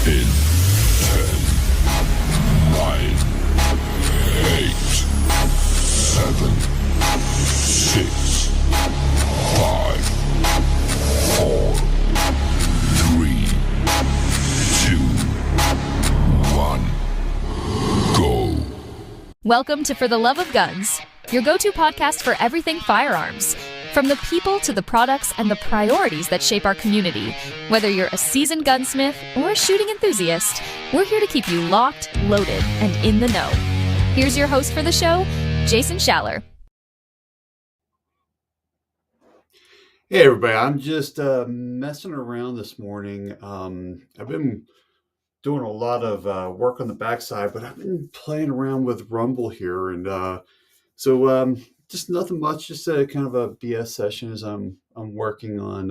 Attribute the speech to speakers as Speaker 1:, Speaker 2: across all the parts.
Speaker 1: In 10, 9, 8, 7, 6, 5, 4, 3, 2, 1, go.
Speaker 2: Welcome to For the Love of Guns, your go-to podcast for everything firearms. From the people to the products and the priorities that shape our community. Whether you're a seasoned gunsmith or a shooting enthusiast, we're here to keep you locked, loaded, and in the know. Here's your host for the show, Jason Schaller.
Speaker 3: Hey everybody, I'm just messing around this morning. I've been doing a lot of work on the backside, but I've been playing around with Rumble here, and so just nothing much, just a kind of a BS session as I'm working on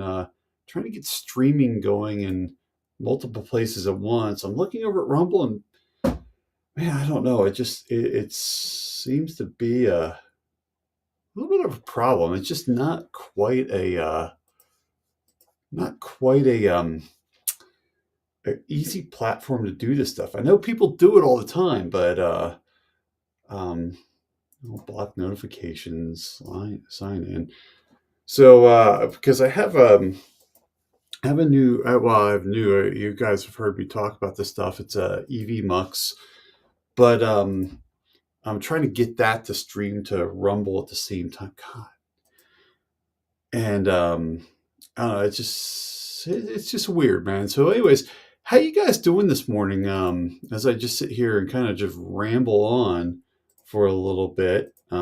Speaker 3: trying to get streaming going in multiple places at once. I'm looking over at Rumble, and man, I don't know, it seems to be a little bit of a problem. It's just not quite a easy platform to do this stuff. I know people do it all the time, but block notifications, sign in. So because I have a new, you guys have heard me talk about this stuff. It's a EV Mux, but I'm trying to get that to stream to Rumble at the same time. God, and I don't know, it's just weird, man. So, anyways, how you guys doing this morning? As I just sit here and kind of just ramble on for a little bit. I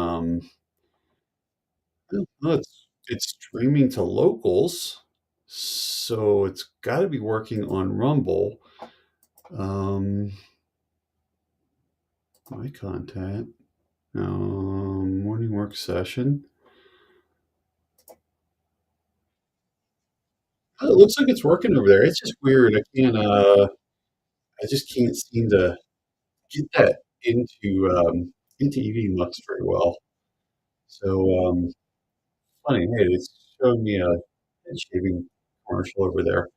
Speaker 3: don't know, it's streaming to locals, so it's got to be working on Rumble. My content, morning work session. Oh, it looks like it's working over there. It's just weird. I just can't seem to get that into EV Mux very well. So funny. Hey, it's showing me a head shaving commercial over there.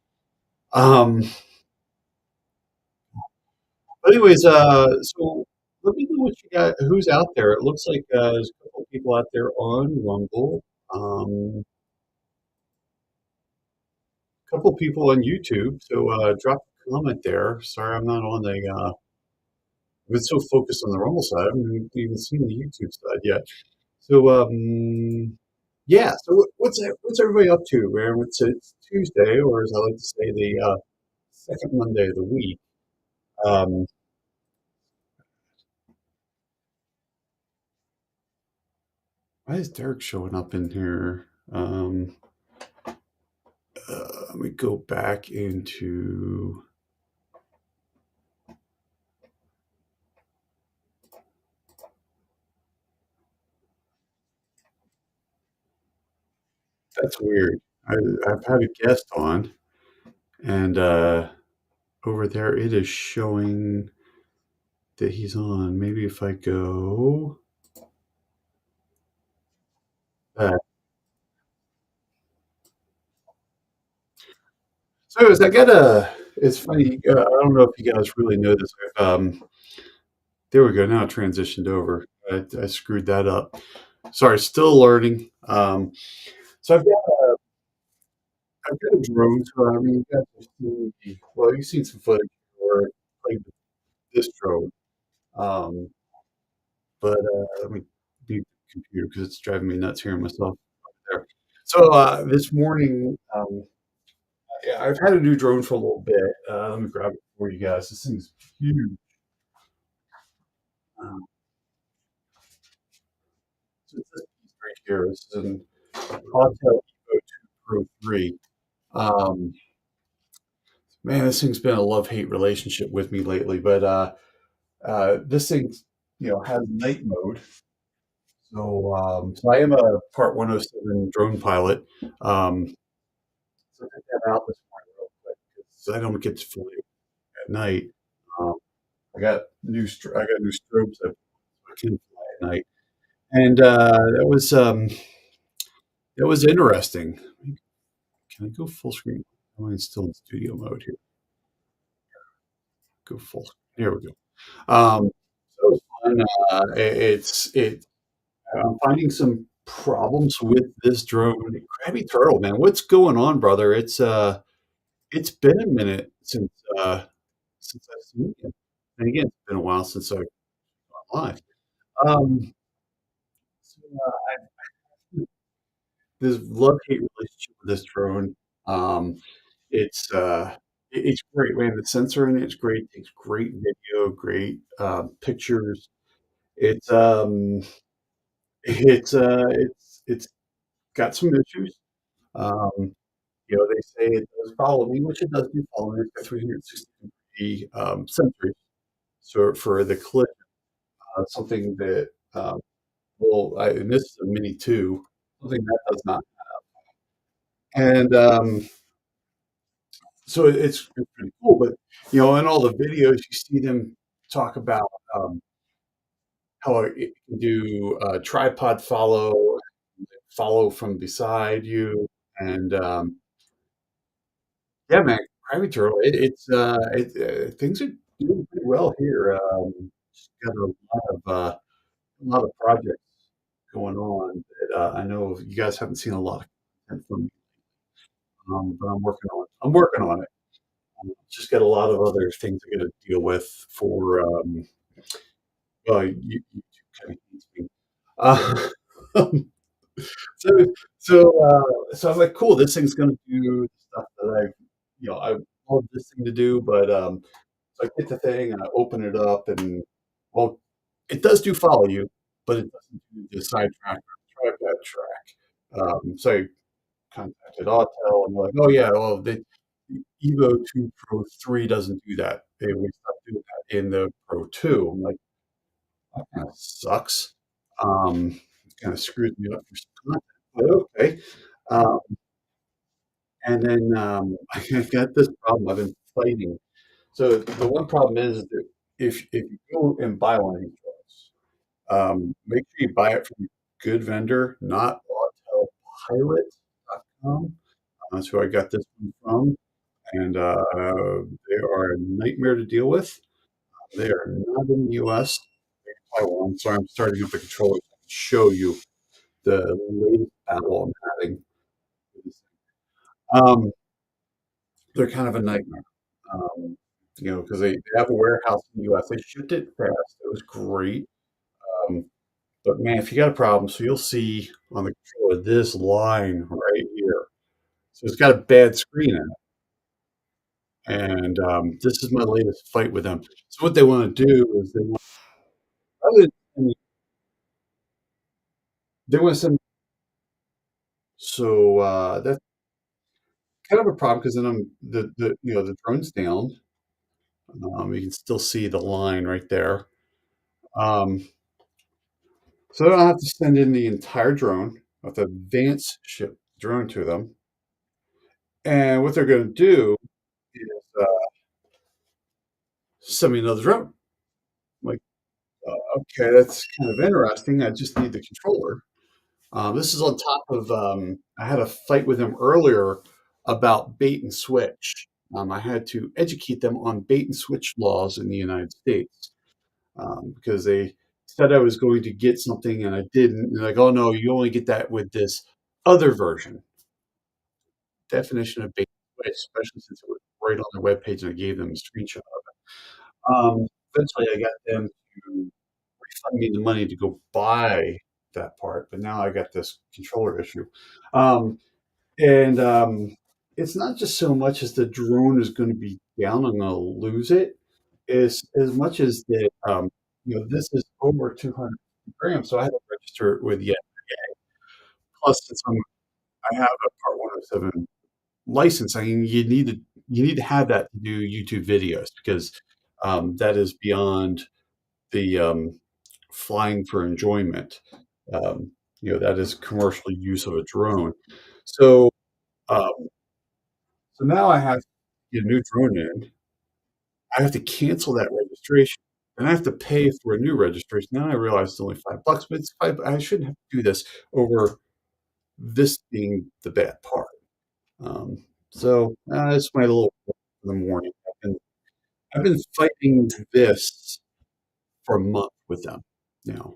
Speaker 3: Um, but anyways, so let me know what you got. Who's out there? It looks like there's a couple of people out there on Rumble. A couple of people on YouTube. So drop a comment there. Sorry, I'm not on the. I've been so focused on the Rumble side, I haven't even seen the YouTube side yet. So yeah. So what's everybody up to, man? It's Tuesday, or as I like to say, the second Monday of the week. Um, why is Derek showing up in here? Let me go back into. That's weird. I've had a guest on, and over there it is showing that he's on. Maybe if I go back. So as I got it's funny. I don't know if you guys really know this. There we go. Now it transitioned over. I screwed that up. Sorry, still learning. So I've got a drone. So I mean, you guys have seen you've seen some footage where I played with this drone. Um, but let me mute the computer because it's driving me nuts hearing myself there. So this morning, yeah, I've had a new drone for a little bit. Let me grab it for you guys. This thing's huge. Um, so it's this piece right here. This is an Autel Evo 2 Pro 3. Um, Man, this thing's been a love-hate relationship with me lately. But this thing, has night mode. So I am a Part 107 drone pilot. So I took that out this morning real quick because I don't get to fly at night. Um, I got new strobes that I can fly at night, and that was interesting. Can I go full screen? Oh, I'm still in studio mode here. go full. Here we go. Um, so it's fun. I'm finding some problems with this drone. Krabby Turtle, man, what's going on, brother? It's been a minute uh, since I've seen you. And again, it's been a while since I've gone live. Um, so, I this love-hate relationship with this drone. Um, it's great, man. The sensor in it's great. It takes great video, great pictures. It's it's got some issues. Um, they say it does follow me, which it does do follow me. It's got 360-degree sensors. So for the clip, something that and this is a Mini 2, something that does not. And so it's pretty cool. But in all the videos, you see them talk about um, how it can do tripod follow from beside you, and yeah, man, Krabby Turtle. Things are doing pretty well here. Got a lot of projects going on that I know you guys haven't seen a lot of content from me, but I'm working on it. Just got a lot of other things I got to deal with for YouTube kind of hates me. Uh, so so I was like, cool, this thing's gonna do the stuff that I love this thing to do, but so I get the thing and I open it up and well, it does do follow you, but it doesn't do the sidetrack or tripod track. So I contacted Autel and they're like, oh yeah, well the Evo 2 Pro 3 doesn't do that. We stopped doing that in the Pro 2. I'm like, that kind of sucks. Kind of screws me up for some content, but okay. Um, and then I got this problem I've been fighting. So the one problem is that if you go and buy one of these make sure you buy it from a good vendor, not autelpilot.com. That's who I got this one from, and they are a nightmare to deal with. They are not in the U.S. Taiwan, so I'm starting up a controller to show you the latest battle I'm having with this thing. They're kind of a nightmare, because they have a warehouse in the U.S. They shipped it fast. It was great. Um, but man, if you got a problem, so you'll see on the controller this line right here. So it's got a bad screen in it. And this is my latest fight with them. So what they want to do is rather than they want to send. So that's kind of a problem because then the drone's down. You can still see the line right there. Um, so I don't have to send in the entire drone. I have to advance ship the drone to them. And what they're going to do is send me another drone. I'm like, okay, that's kind of interesting. I just need the controller. This is on top of, I had a fight with them earlier about bait and switch. I had to educate them on bait and switch laws in the United States because they said I was going to get something and I didn't. And they're like, oh no, you only get that with this other version. Definition of bait and switch, especially since it was right on their webpage and I gave them a screenshot of it. Eventually, I got them to refund me the money to go buy that part, but now I got this controller issue. Um, and it's not just so much as the drone is going to be down and I'll lose it, is as much as that this is over 200 grams, so I had to register it with the FAA. Plus, since I have a Part 107 license, I mean, you need to have that to do YouTube videos because that is beyond the flying for enjoyment. That is commercial use of a drone. So, um, so now I have to get a new drone in. I have to cancel that registration, and I have to pay for a new registration. Now I realize it's only $5, but it's five. I shouldn't have to do this over this being the bad part. So that's my little for the morning. I've been fighting this for a month with them now.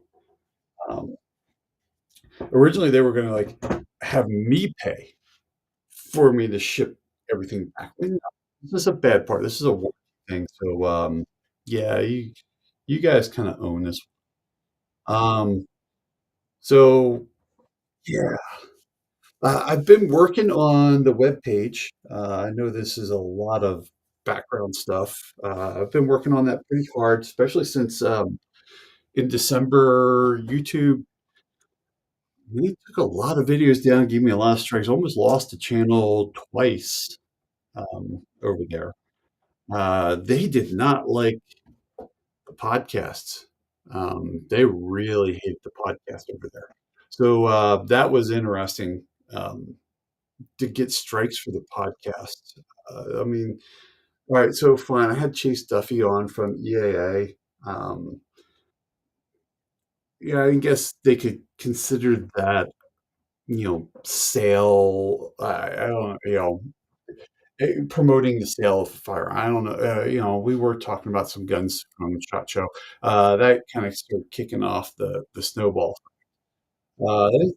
Speaker 3: Um, Originally, they were gonna, like, have me pay for me to ship everything back. No, this is a bad part. This is a work thing, so, yeah, you guys kinda own this. Um, so, yeah, I've been working on the webpage. I know this is a lot of background stuff. I've been working on that pretty hard, especially since, in December, YouTube really took a lot of videos down, gave me a lot of strikes, almost lost the channel twice, over there. They did not like the podcasts. They really hate the podcast over there. So, that was interesting, to get strikes for the podcast. I mean, all right, so fine. I had Chase Duffy on from EAA. Yeah, I guess they could consider that, sale. I don't, promoting the sale of fire. I don't know. We were talking about some guns from Shot Show. That kind of started kicking off the snowball. Then,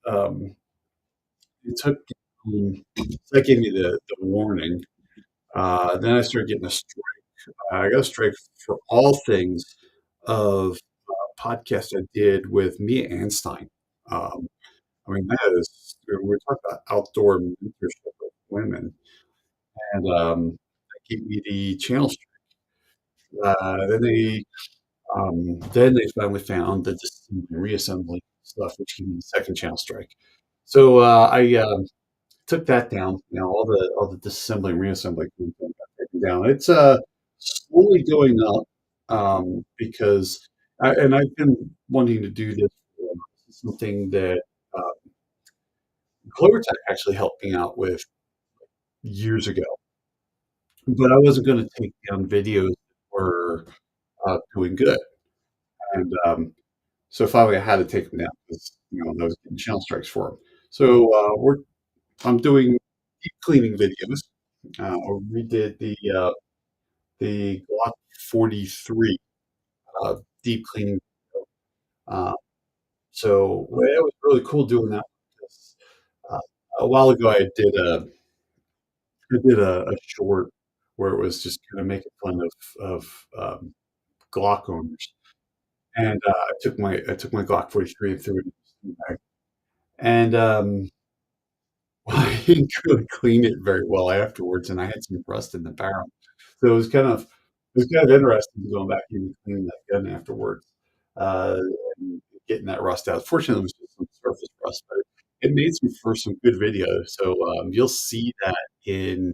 Speaker 3: um, it took. So that gave me the warning. Then I started getting a strike. I got a strike for all things of podcast I did with Mia Anstein. Um, I mean, that is, we're talking about outdoor mentorship of women, and that gave me the channel strike. Then they finally found the disassembly and reassembly stuff, which gave me the second channel strike. So I took that down. All the disassembly and reassembly content got taken down. It's slowly going up, because I've been wanting to do this. This is something that Clovertech actually helped me out with years ago, but I wasn't going to take down videos that were doing good, and so finally I had to take them down because I was getting channel strikes for them. So I'm doing deep cleaning videos. We did the Glock 43 deep cleaning. Uh, so well, it was really cool doing that because uh, a while ago I did a short where it was just kind of making fun of Glock owners, and I took my Glock 43 and threw it in the bag, and I didn't really clean it very well afterwards, and I had some rust in the barrel. So it was kind of interesting going back and cleaning that gun afterwards, uh, and getting that rust out. Fortunately, it was just some surface rust, but it made for some good videos. So you'll see that in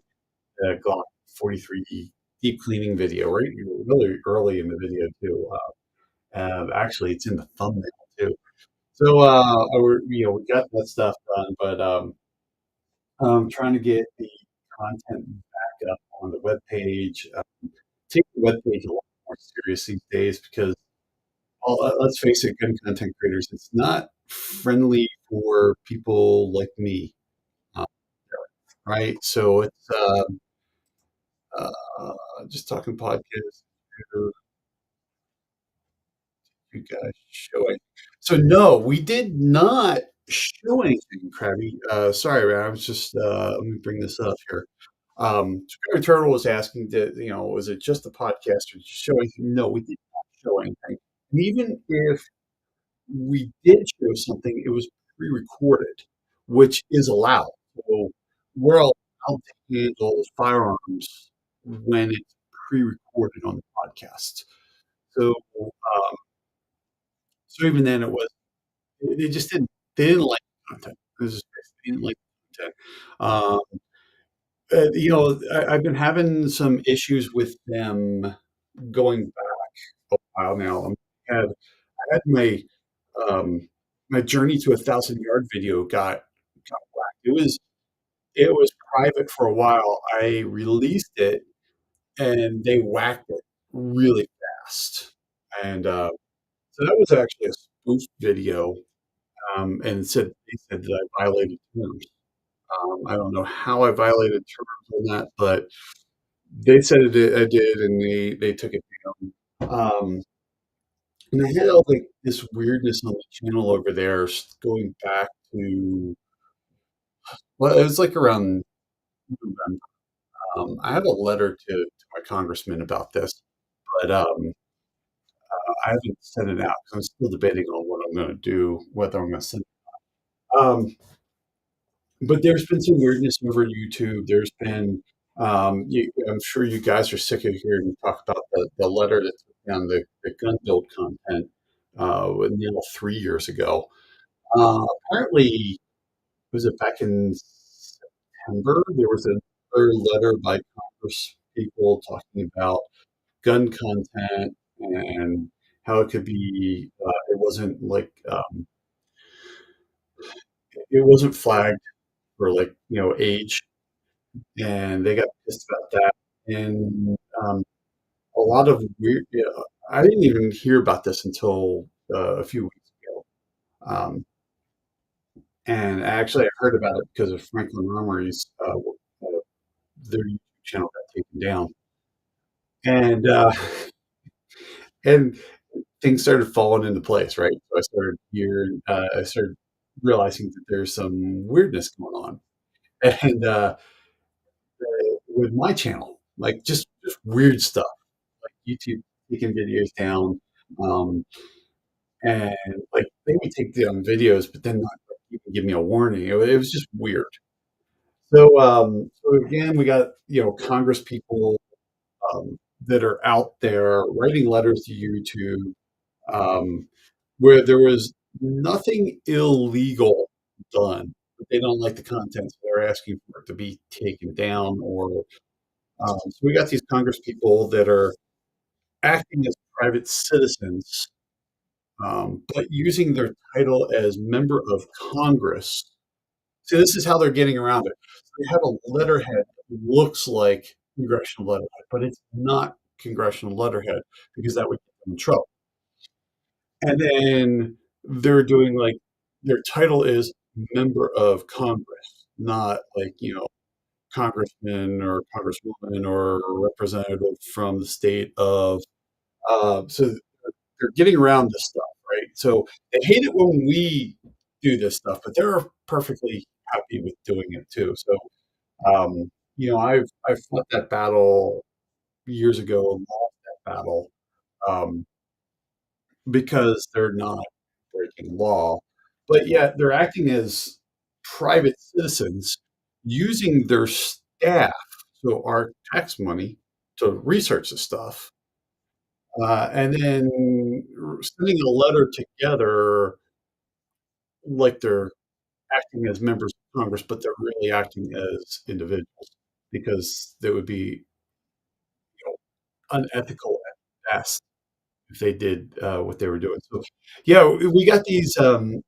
Speaker 3: the Glock 43 deep cleaning video, right? Really early in the video too. Actually, it's in the thumbnail too. So we got that stuff done, but trying to get the content back up on the web page. Take the web page a lot more serious these days because let's face it, gun content creators, it's not friendly for people like me, uh, right? So it's uh, just talking podcast. You guys showing. So no, we did not show anything, Krabby. Sorry, man. I was just let me bring this up here. Scary Turtle was asking was it just the podcast or did you show anything? No, we did not show anything. And even if we did show something, it was pre-recorded, which is allowed. So we're allowed to handle firearms when it's pre-recorded on the podcast. So so even then, they just didn't like the content. It was just they didn't like the content. I've been having some issues with them going back a while now. Had I had um, my journey to 1,000 yard video got whacked. It was private for a while. I released it and they whacked it really fast, and so that was actually a spoof video, and they said that I violated terms. I don't know how I violated terms on that, but They said I did, and they took it down. And I had all like this weirdness on the channel over there going back to, well, it was like around November. I have a letter to my congressman about this, but I haven't sent it out because I'm still debating on what I'm going to do, whether I'm going to send it. But there's been some weirdness over YouTube. There's been, I'm sure you guys are sick of hearing me talk about the letter that took down the gun build content now 3 years ago. Apparently, was it back in September? There was another letter by Congress people talking about gun content and how it could be, it wasn't like, it wasn't flagged for like, age, and they got pissed about that. And a lot of weird, yeah, I didn't even hear about this until a few weeks ago. Um, and actually, I heard about it because of Franklin Armory's, their YouTube channel got taken down. And and things started falling into place, right? So I started realizing that there's some weirdness going on. And with my channel, like just weird stuff, like YouTube taking videos down, um, and like they would take down videos, but then not like, even give me a warning. It was just weird. So again, we got Congress people that are out there writing letters to YouTube, um, where there was nothing illegal done, but they don't like the content, so they're asking for it to be taken down. Or so we got these Congress people that are acting as private citizens, but using their title as member of Congress. So this is how they're getting around it. So they have a letterhead that looks like congressional letterhead, but it's not congressional letterhead because that would get them in trouble. And then they're doing like their title is member of Congress, not like, congressman or congresswoman or representative from the state of, so they're getting around this stuff, right? So they hate it when we do this stuff, but they're perfectly happy with doing it too. So, I've fought that battle years ago and lost that battle. Um, because they're not breaking law, but yet they're acting as private citizens using their staff, so our tax money, to research the stuff, and then sending a letter together like they're acting as members of Congress, but they're really acting as individuals because they would be, unethical at best if they did what they were doing. So, yeah, we got these.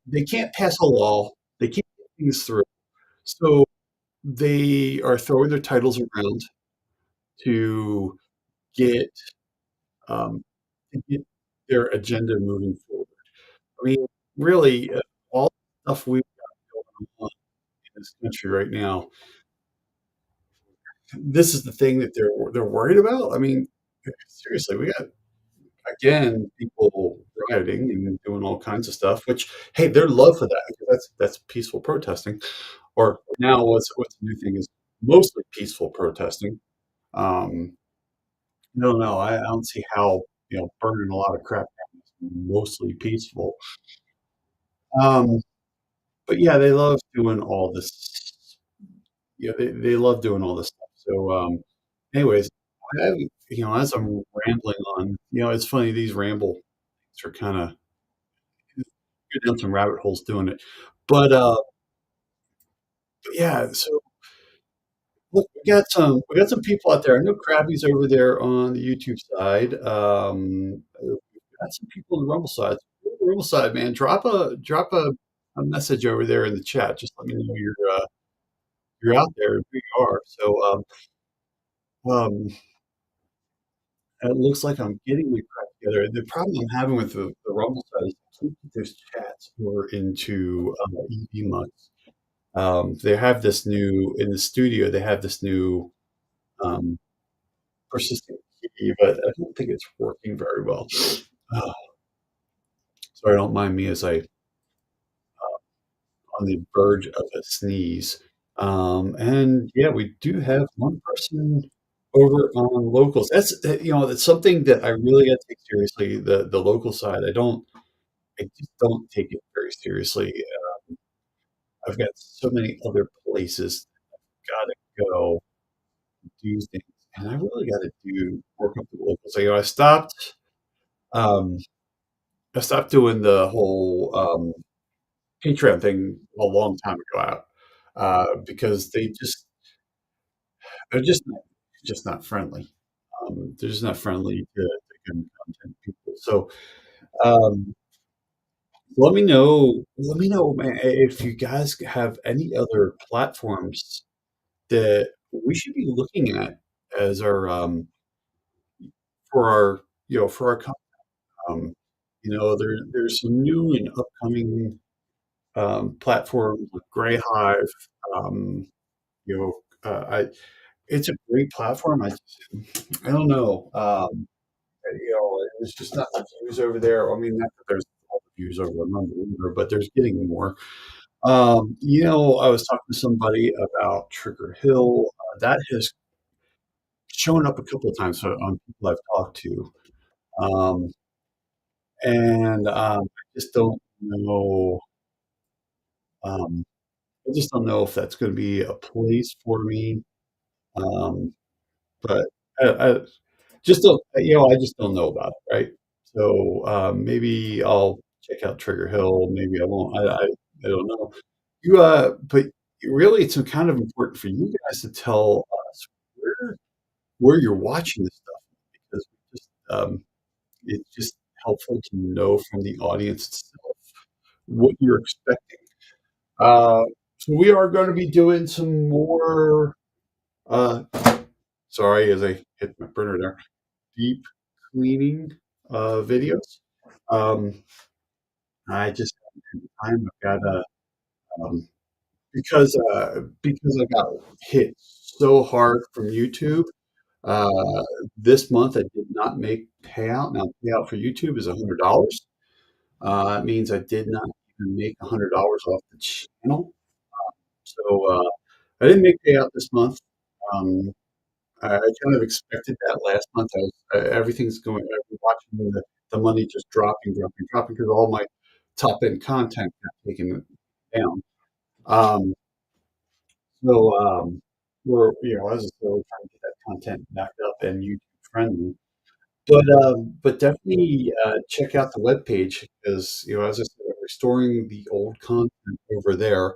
Speaker 3: They can't pass a law. They can't get things through. So they are throwing their titles around to get um, to get their agenda moving forward. I mean, really, all the stuff we've got going on in this country right now. This is the thing that they're worried about. I mean, seriously, we got again, people rioting and doing all kinds of stuff, which, hey, their love for that, because that's peaceful protesting. Or now what's the new thing is mostly peaceful protesting. No, no, I don't see how, burning a lot of crap down is mostly peaceful. Um, but yeah, they love doing all this. Yeah, they love doing all this stuff. So, anyways, I, as I'm rambling on, it's funny, these ramble are kind of go down some rabbit holes doing it. But yeah, so look, we got some people out there. I know Krabby's over there on the YouTube side. We've got some people on the Rumble side. The Rumble side, man, drop a message over there in the chat. Just let me know you're out there and who you are. So um, it looks like I'm getting my crap together. The problem I'm having with the Rumble side is I can't get those chats who are into EV mugs. They have this new in the studio. They have this new um, persistent key, but I don't think it's working very well. Oh, sorry, don't mind me as I on the verge of a sneeze. And yeah, we do have one person over on locals. That's something that I really got to take seriously. The local side, I just don't take it very seriously. I've got so many other places gotta go do things, and I really got to do work up the locals. So, um, I stopped doing the whole Patreon thing a long time ago out because they're just not friendly. They're just not friendly to good content people. So um, let me know, man, if you guys have any other platforms that we should be looking at as our for our for our um, there's some new and upcoming platforms like Gray Hive. Um, you know, I it's a great platform. I don't know. There's just not the views over there. I mean, not that there's all the views over the number either, but there's getting more. I was talking to somebody about Trigger Hill. That has shown up a couple of times on people I've talked to. Um, and I just don't know. Um, I just don't know if that's going to be a place for me. Um, but I just don't, I just don't know about it, right? So maybe I'll check out Trigger Hill. Maybe I won't. I don't know. But really, it's kind of important for you guys to tell us where you're watching this stuff because it's just helpful to know from the audience itself what you're expecting. Uh, so we are going to be doing some more. Uh, sorry, as I hit my printer there. Deep cleaning videos. Um, I just haven't had the time. I've got because I got hit so hard from YouTube. Uh, this month I did not make payout. Now payout for YouTube is $100. It means I did not even make $100 off the channel. So I didn't make payout this month. Um, I kind of expected that last month. Everything's going. I've been watching the money just dropping, dropping, dropping because all my top end content got taken down. Um, so as I said, we're trying to get that content back up and YouTube friendly. But definitely check out the webpage because as I said, I'm restoring the old content over there.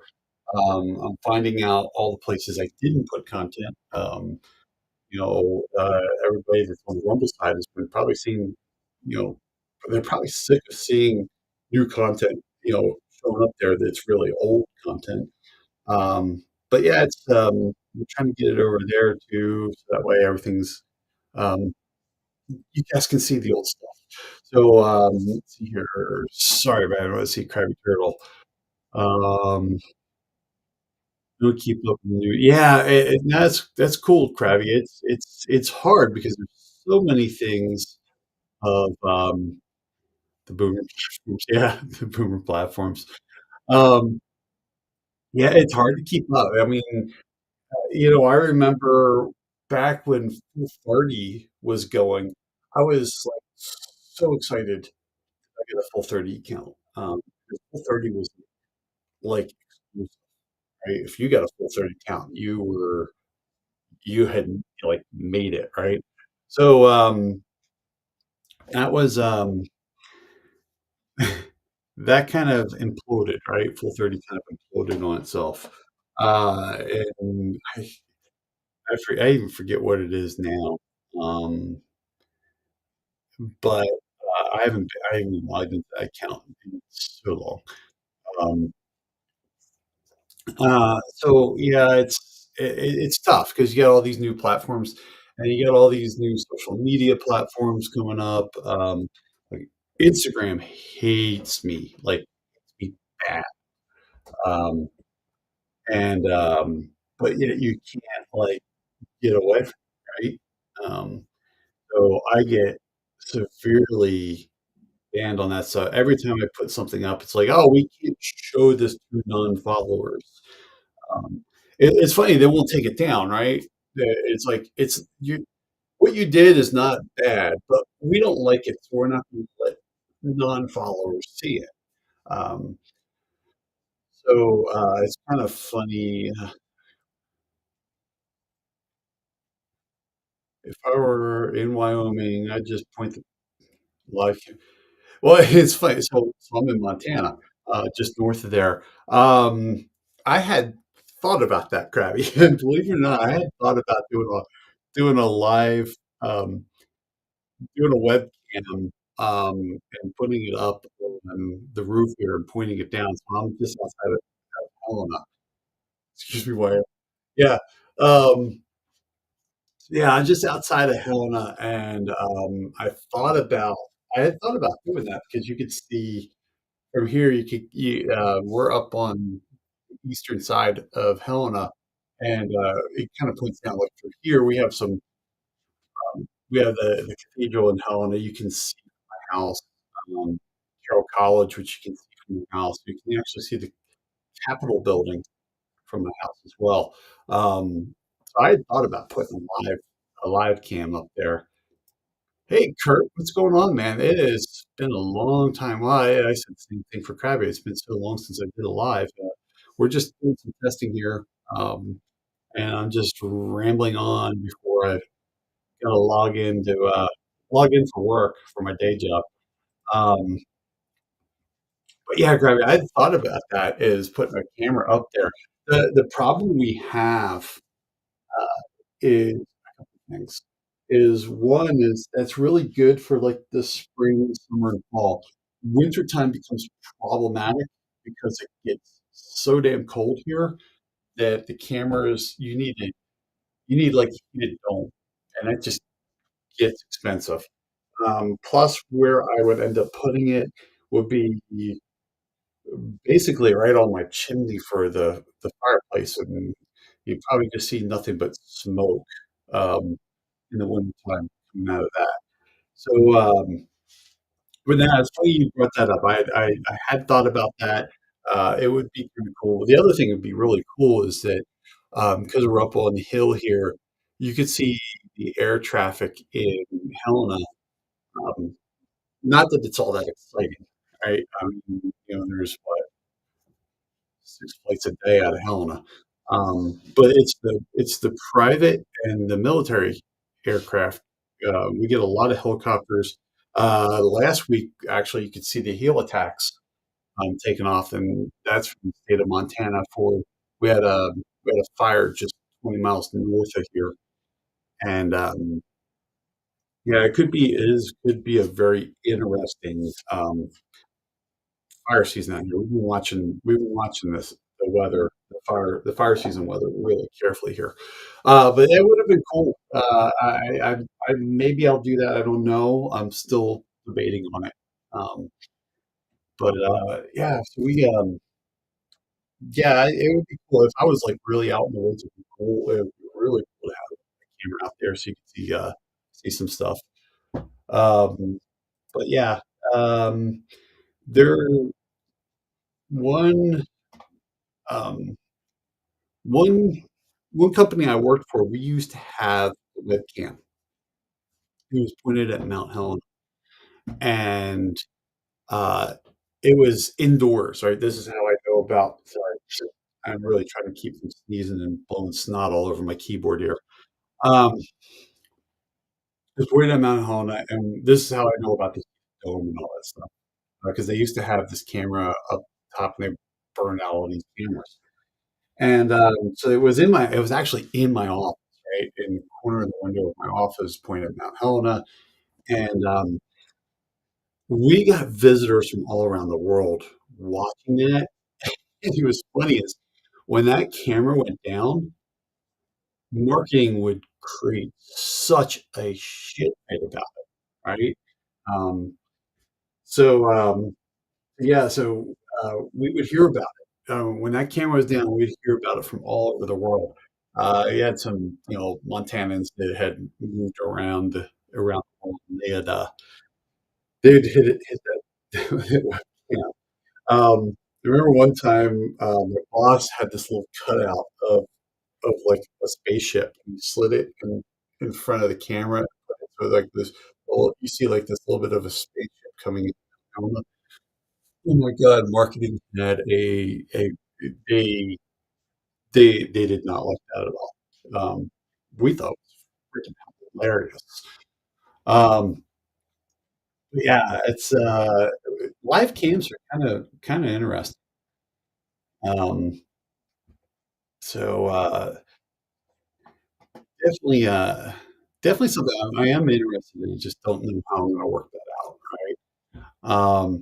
Speaker 3: I'm finding out all the places I didn't put content. Everybody that's on the Rumble side has been probably seeing, you know, they're probably sick of seeing new content, showing up there that's really old content. But yeah, we're trying to get it over there too, so that way everything's, um, you guys can see the old stuff. So let's see here. Sorry, man. I want to see Krabby Turtle. Um, we'll keep up with the new. Yeah, that's cool, Krabby. It's hard because there's so many things of the boomer platforms. Yeah, the boomer platforms. Um, yeah, it's hard to keep up. I mean, I remember back when Full 30 was going, I was like so excited I get a Full 30 account. 'Cause Full 30 was like exclusive, right? If you got a Full 30 account, you had like made it, right? So that was that kind of imploded, right? Full 30 kind of imploded on itself. And I even forget what it is now. Um, but I haven't logged into that account in so long. Um, so yeah, it's tough because you got all these new platforms and you got all these new social media platforms coming up. Like Instagram hates me, like hates me bad. Um, and but you can't like get away from it, right? Um, so I get severely banned on that. So every time I put something up, it's like, oh, we can't show this to non-followers. It's funny they won't take it down, right? It's like it's you. What you did is not bad, but we don't like it, so we're not going to let non-followers see it. Um, it's kind of funny. If I were in Wyoming, I'd just point the live. Well, it's funny. So I'm in Montana, just north of there. I had thought about that, Krabby, and believe it or not, I had thought about doing a live, um, doing a webcam, and putting it up on the roof here and pointing it down. So I'm just outside of Helena. Excuse me, why? Yeah. Um, yeah, I'm just outside of Helena, and I had thought about doing that because you could see from here. We're up on the eastern side of Helena, and it kind of points down. Like from here, we have the cathedral in Helena. You can see my house, um, Carroll College, which you can see from your house. You can actually see the Capitol building from my house as well. So I had thought about putting a live cam up there. Hey, Kurt, what's going on, man? It has been a long time. Well, I said the same thing for Krabby. It's been so long since I did a live. We're just doing some testing here, and I'm just rambling on before I gotta log in for work for my day job. Um, but yeah, Krabby, I had thought about that is putting a camera up there. The problem we have is things is one is that's really good for like the spring, summer, and fall. Wintertime becomes problematic because it gets so damn cold here that the cameras you need like a heated dome, and that just gets expensive. Plus, where I would end up putting it would be basically right on my chimney for the fireplace, and you probably just see nothing but smoke um, in the wintertime coming out of that. So, but now it's funny you brought that up. I had thought about that. It would be kind of cool. The other thing that would be really cool is that because we're up on the hill here, you could see the air traffic in Helena. Um, Not that it's all that exciting, right? I mean, there's what 6 flights a day out of Helena, but it's the private and the military aircraft. We get a lot of helicopters. Last week, actually, you could see the helitax taken off, and that's from the state of Montana. We had a we had a fire just 20 miles north of here, and yeah, could be a very interesting fire season out here. We've been watching the weather, the fire season weather really carefully here. But it would have been cool. Maybe I'll do that. I don't know. I'm still debating on it. Um, but yeah, yeah, it would be cool if I was like really out in the woods. It'd be cool. It would be really cool to have a camera out there so you can see some stuff. Um, but yeah, um, there one um, one one company I worked for. We used to have a webcam. It was pointed at Mount Helen, and uh, it was indoors. Right. This is how I know about. Sorry, I'm really trying to keep from sneezing and blowing snot all over my keyboard here. Um, It's pointed at Mount Helena, and this is how I know about the dome and all that stuff, because they used to have this camera up top, and they burned out all these cameras. And, so it was actually in my office, right, in the corner of the window of my office pointed at Mount Helena, and, we got visitors from all around the world watching it, and it was funny is when that camera went down, marketing would create such a shit fight about it, right? Um, so, yeah, we would hear about it. When that camera was down, we'd hear about it from all over the world. He had some, Montanans that had moved around home. They had hit that. Yeah. I remember one time, my boss had this little cutout of like a spaceship. And he slid it in front of the camera. So like this, you see like this little bit of a spaceship coming in. Oh my God, marketing had they they did not like that at all. We thought it was freaking hilarious. Um, yeah, it's live cams are kind of interesting. Um, so definitely definitely something I am interested in. I just don't know how I'm going to work that out, right?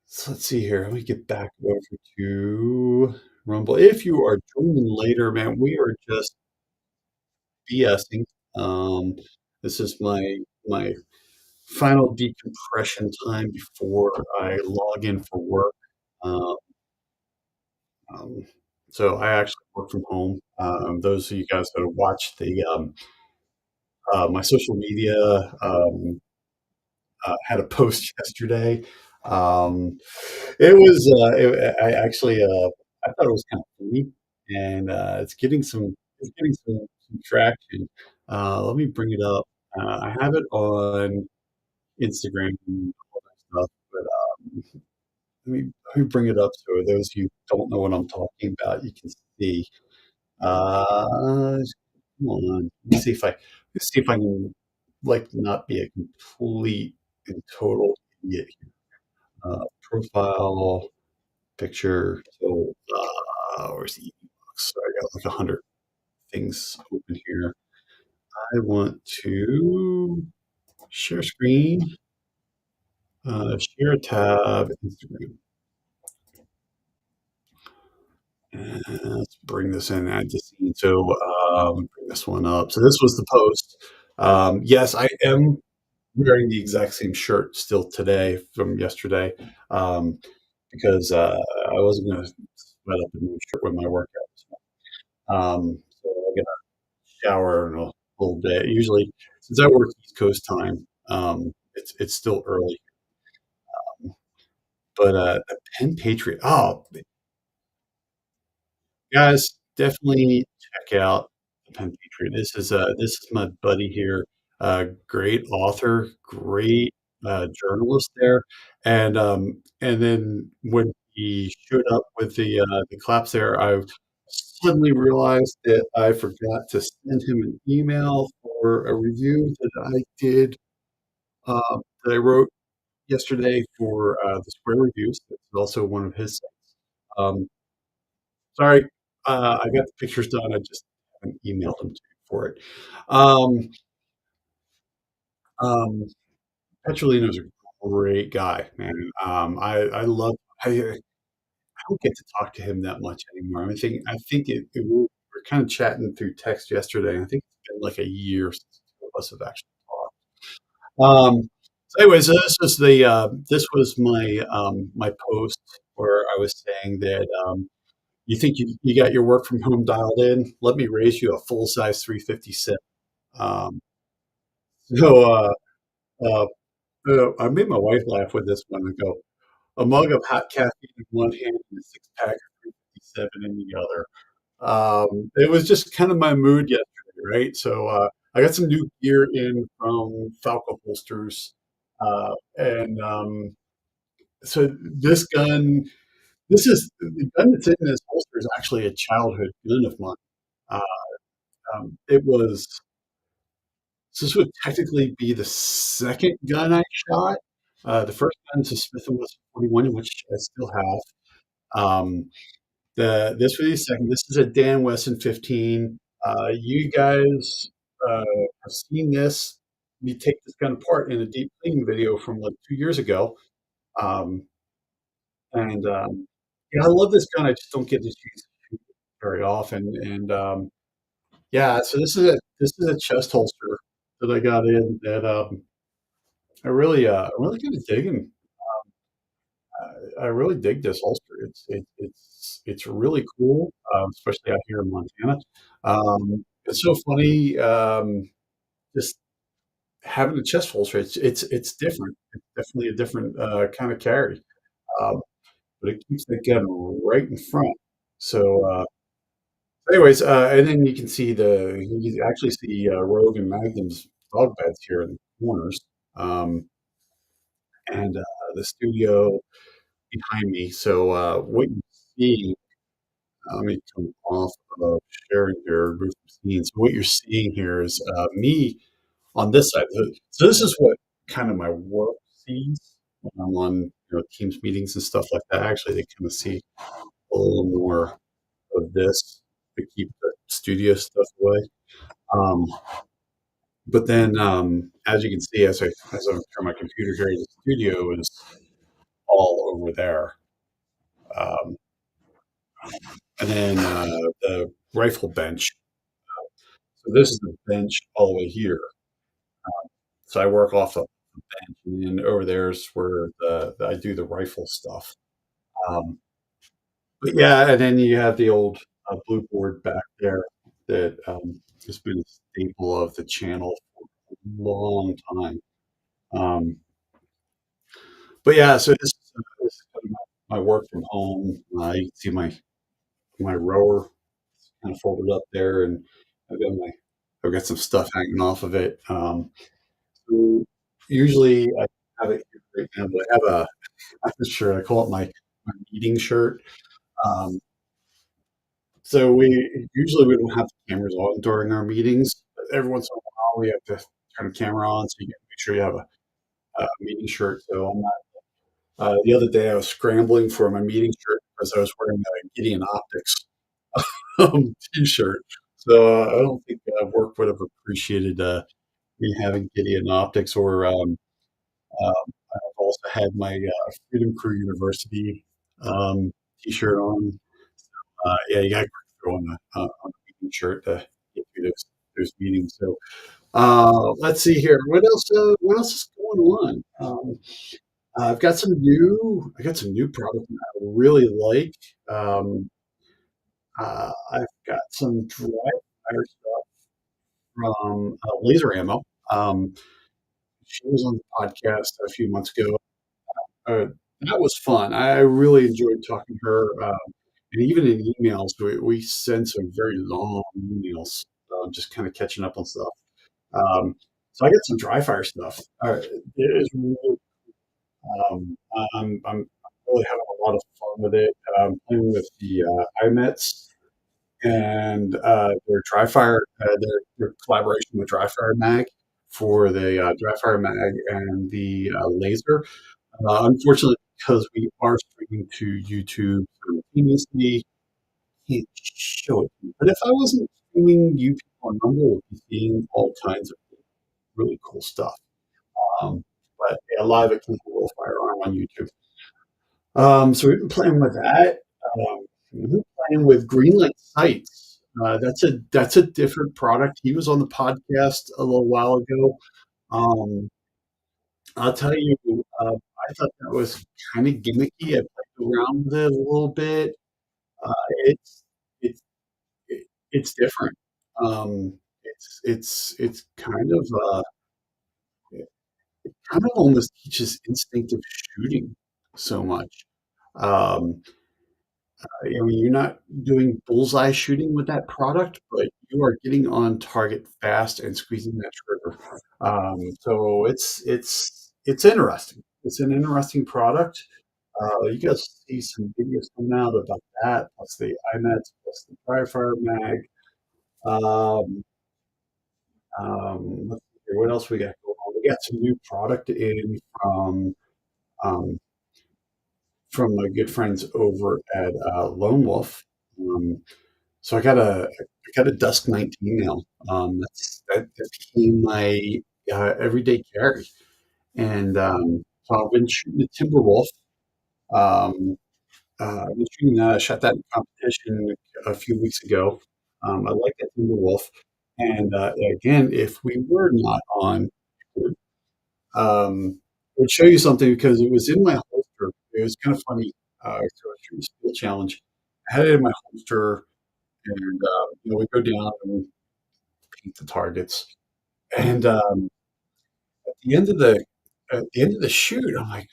Speaker 3: So let's see here. Let me get back over to Rumble. If you are joining later, man, we are just BSing. Um, this is my final decompression time before I log in for work. Um, um, so I actually work from home. Those of you guys that have watched my social media, had a post yesterday. Um, I actually, I thought it was kind of funny, and it's getting some traction. Let me bring it up. I have it on Instagram and all that stuff, but let me bring it up so those of you who don't know what I'm talking about, you can see. Come on, let's see if I can like not be a complete and total idiot here. Profile picture. So, where's the box? So I got like 100 things open here. I want to share screen, share a tab, Instagram. And let's bring this in, add the scene. So, bring this one up. So this was the post. Yes, I am wearing the exact same shirt still today from yesterday, um, because I wasn't going to sweat up a new shirt with my workout. So I'll get a shower in a little bit. Usually, since I work East Coast time, it's still early. But the Penn Patriot. Oh, guys, definitely check out the Penn Patriot. This is my buddy here, great author, great journalist there, and then when he showed up with the claps there, I suddenly realized that I forgot to send him an email for a review that I wrote yesterday for the Square Reviews. It's also one of his sites. Sorry, I got the pictures done. I just haven't emailed him to you for it. Um, um, Petrolino's a great guy, man. I love. I don't get to talk to him that much anymore. We're kind of chatting through text yesterday. I think it's been like a year since the two of us have actually talked. So anyways, this was my post where I was saying that you think you got your work from home dialed in? Let me raise you a full size 357. Um, so uh, I made my wife laugh with this one and go, a mug of hot caffeine in one hand and a six pack of 357 in the other. It was just kind of my mood yesterday, right? So I got some new gear in from Falco Holsters, and so the gun that's in this holster is actually a childhood gun of mine. Uh, it was so this would technically be the second gun I shot. The first gun is a Smith and Wesson 41, which I still have. Um, this would be the second. This is a Dan Wesson 15. You guys have seen this. Me take this gun apart in a deep cleaning video from like 2 years ago. Um, and yeah, I love this gun. I just don't get to use it very often. And yeah, so this is a chest holster that I got in that I'm really kind of digging. I really dig this holster. It's really cool, especially out here in Montana. It's so funny, just having a chest holster. It's different. It's definitely a different kind of carry, um, but it keeps the gun right in front. So, anyways, and then you can actually see Rogue and Magnum's dog beds here in the corners, um, and the studio behind me. So, what you see, let me come off of sharing here, remove from scene. So, what you're seeing here is me on this side. So, this is what kind of my work sees when I'm on Teams meetings and stuff like that. Actually, they kind of see a little more of this to keep the studio stuff away. Um, but then, as you can see, as I turn my computer here, the studio is all over there. Um, and then the rifle bench. So this is the bench all the way here. So I work off the bench, and then over there's where I do the rifle stuff. Um, but yeah, and then you have the old blue board back there that has been a staple of the channel for a long time. Um, but yeah, so this is kind of my work from home. You can see my rower kind of folded up there, and I've got my I've got some stuff hanging off of it. So usually I have it here right now, but I have a I'm not sure I call it my meeting shirt. Um, so we don't have the cameras on during our meetings. But every once in a while, we have to turn the camera on so you can make sure you have a meeting shirt. So I'm not. The other day, I was scrambling for my meeting shirt because I was wearing a Gideon Optics T-shirt. So I don't think work would have appreciated me having Gideon Optics, or I've also had my Freedom Crew University T-shirt on. Yeah, you got to throw on a meeting shirt to get through those meetings. So let's see here. What else is going on? I got some new product that I really like. Um, I've got some dry fire stuff from Laser Ammo. Um, she was on the podcast a few months ago. Uh, that was fun. I really enjoyed talking to her, and even in emails, we send some very long emails, just kind of catching up on stuff. So I got some dry fire stuff. It is really I'm really having a lot of fun with it. Playing with the IMETs and their dry fire, their collaboration with Dry Fire Mag for the Dry Fire Mag and the laser. Unfortunately, because we are streaming to YouTube simultaneously, can't show it. But if I wasn't streaming, you people on Rumble would be seeing all kinds of really cool stuff. Um, but yeah, live at King Little Firearm on YouTube. So we've been playing with that. We've been playing with Greenlight Sights. That's a different product. He was on the podcast a little while ago. Um, I'll tell you, I thought that was kind of gimmicky. I played around with it a little bit. Uh, it's it's it's different. It's kind of almost teaches instinctive shooting so much. Um, I mean, you're not doing bullseye shooting with that product, but you are getting on target fast and squeezing that trigger. So it's interesting. It's an interesting product. You guys see some videos coming out about that, plus the IMAX, plus the Firefire Mag. Um, let's see here, what else we got going on? We got some new product in um, from my good friends over at Lone Wolf. Um, so I got a Dusk 19 now. That became my everyday carry, and so I've been shooting the Timberwolf. Um, I've been shooting shot that in competition a few weeks ago. I like that Timberwolf, and again, if we were not on, it would show you something because it was in my holster. It was kind of funny. So I was doing a skill challenge. I had it in my holster, and we go down and paint the targets. And at the end of the shoot, I'm like,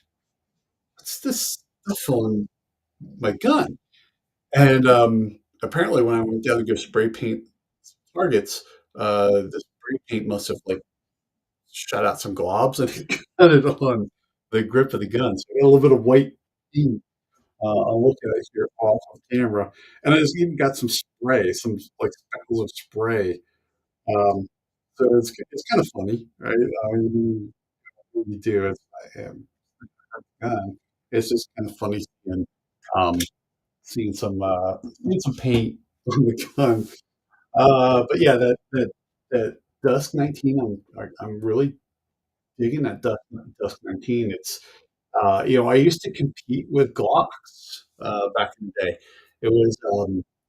Speaker 3: "What's this stuff on my gun?" And apparently, when I went down to go spray paint targets, the spray paint must have like shot out some globs and it got it on the grip of the gun. So I got a little bit of white paint. I'll look at it here off of camera, and I just even got some spray, some like speckles of spray. Um, so it's kind of funny, right? I mean, what you do is gun. It's just kind of funny um, seeing some paint on the gun. But yeah, that Dusk 19, I'm really digging that Dusk 19. I used to compete with Glocks back in the day. It was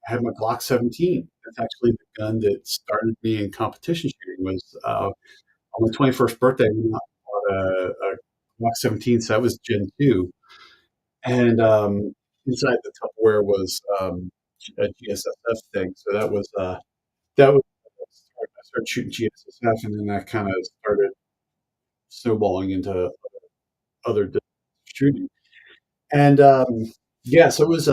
Speaker 3: I had my Glock 17. That's actually the gun that started me in competition shooting. Was on my 21st birthday, we bought a Glock 17, so that was Gen 2. And inside the Tupperware was a GSSF thing. So that was I started shooting GSSF, and then that kind of started snowballing into other shooting. And yeah, so it was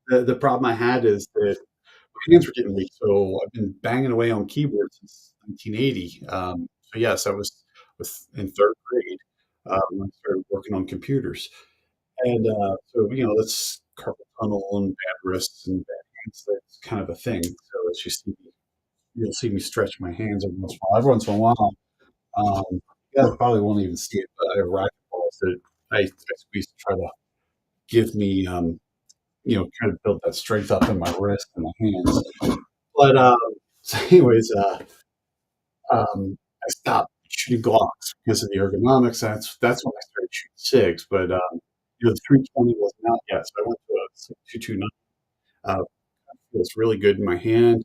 Speaker 3: the problem I had is that my hands were getting weak. So I've been banging away on keyboards since 1980. So yes, I was in third grade when I started working on computers. And so that's carpal tunnel and bad wrists and bad hands. That's kind of a thing. So as you'll see me stretch my hands every once in a while. Every once in a while, um, you guys probably won't even see it, but I have racquetballs that I squeeze to try to give me, kind of build that strength up in my wrist and my hands. But so anyways, I stopped shooting Glocks because of the ergonomics. That's when I started shooting SIGs. But the 320 wasn't out yet, so I went to a 229. Feels really good in my hand.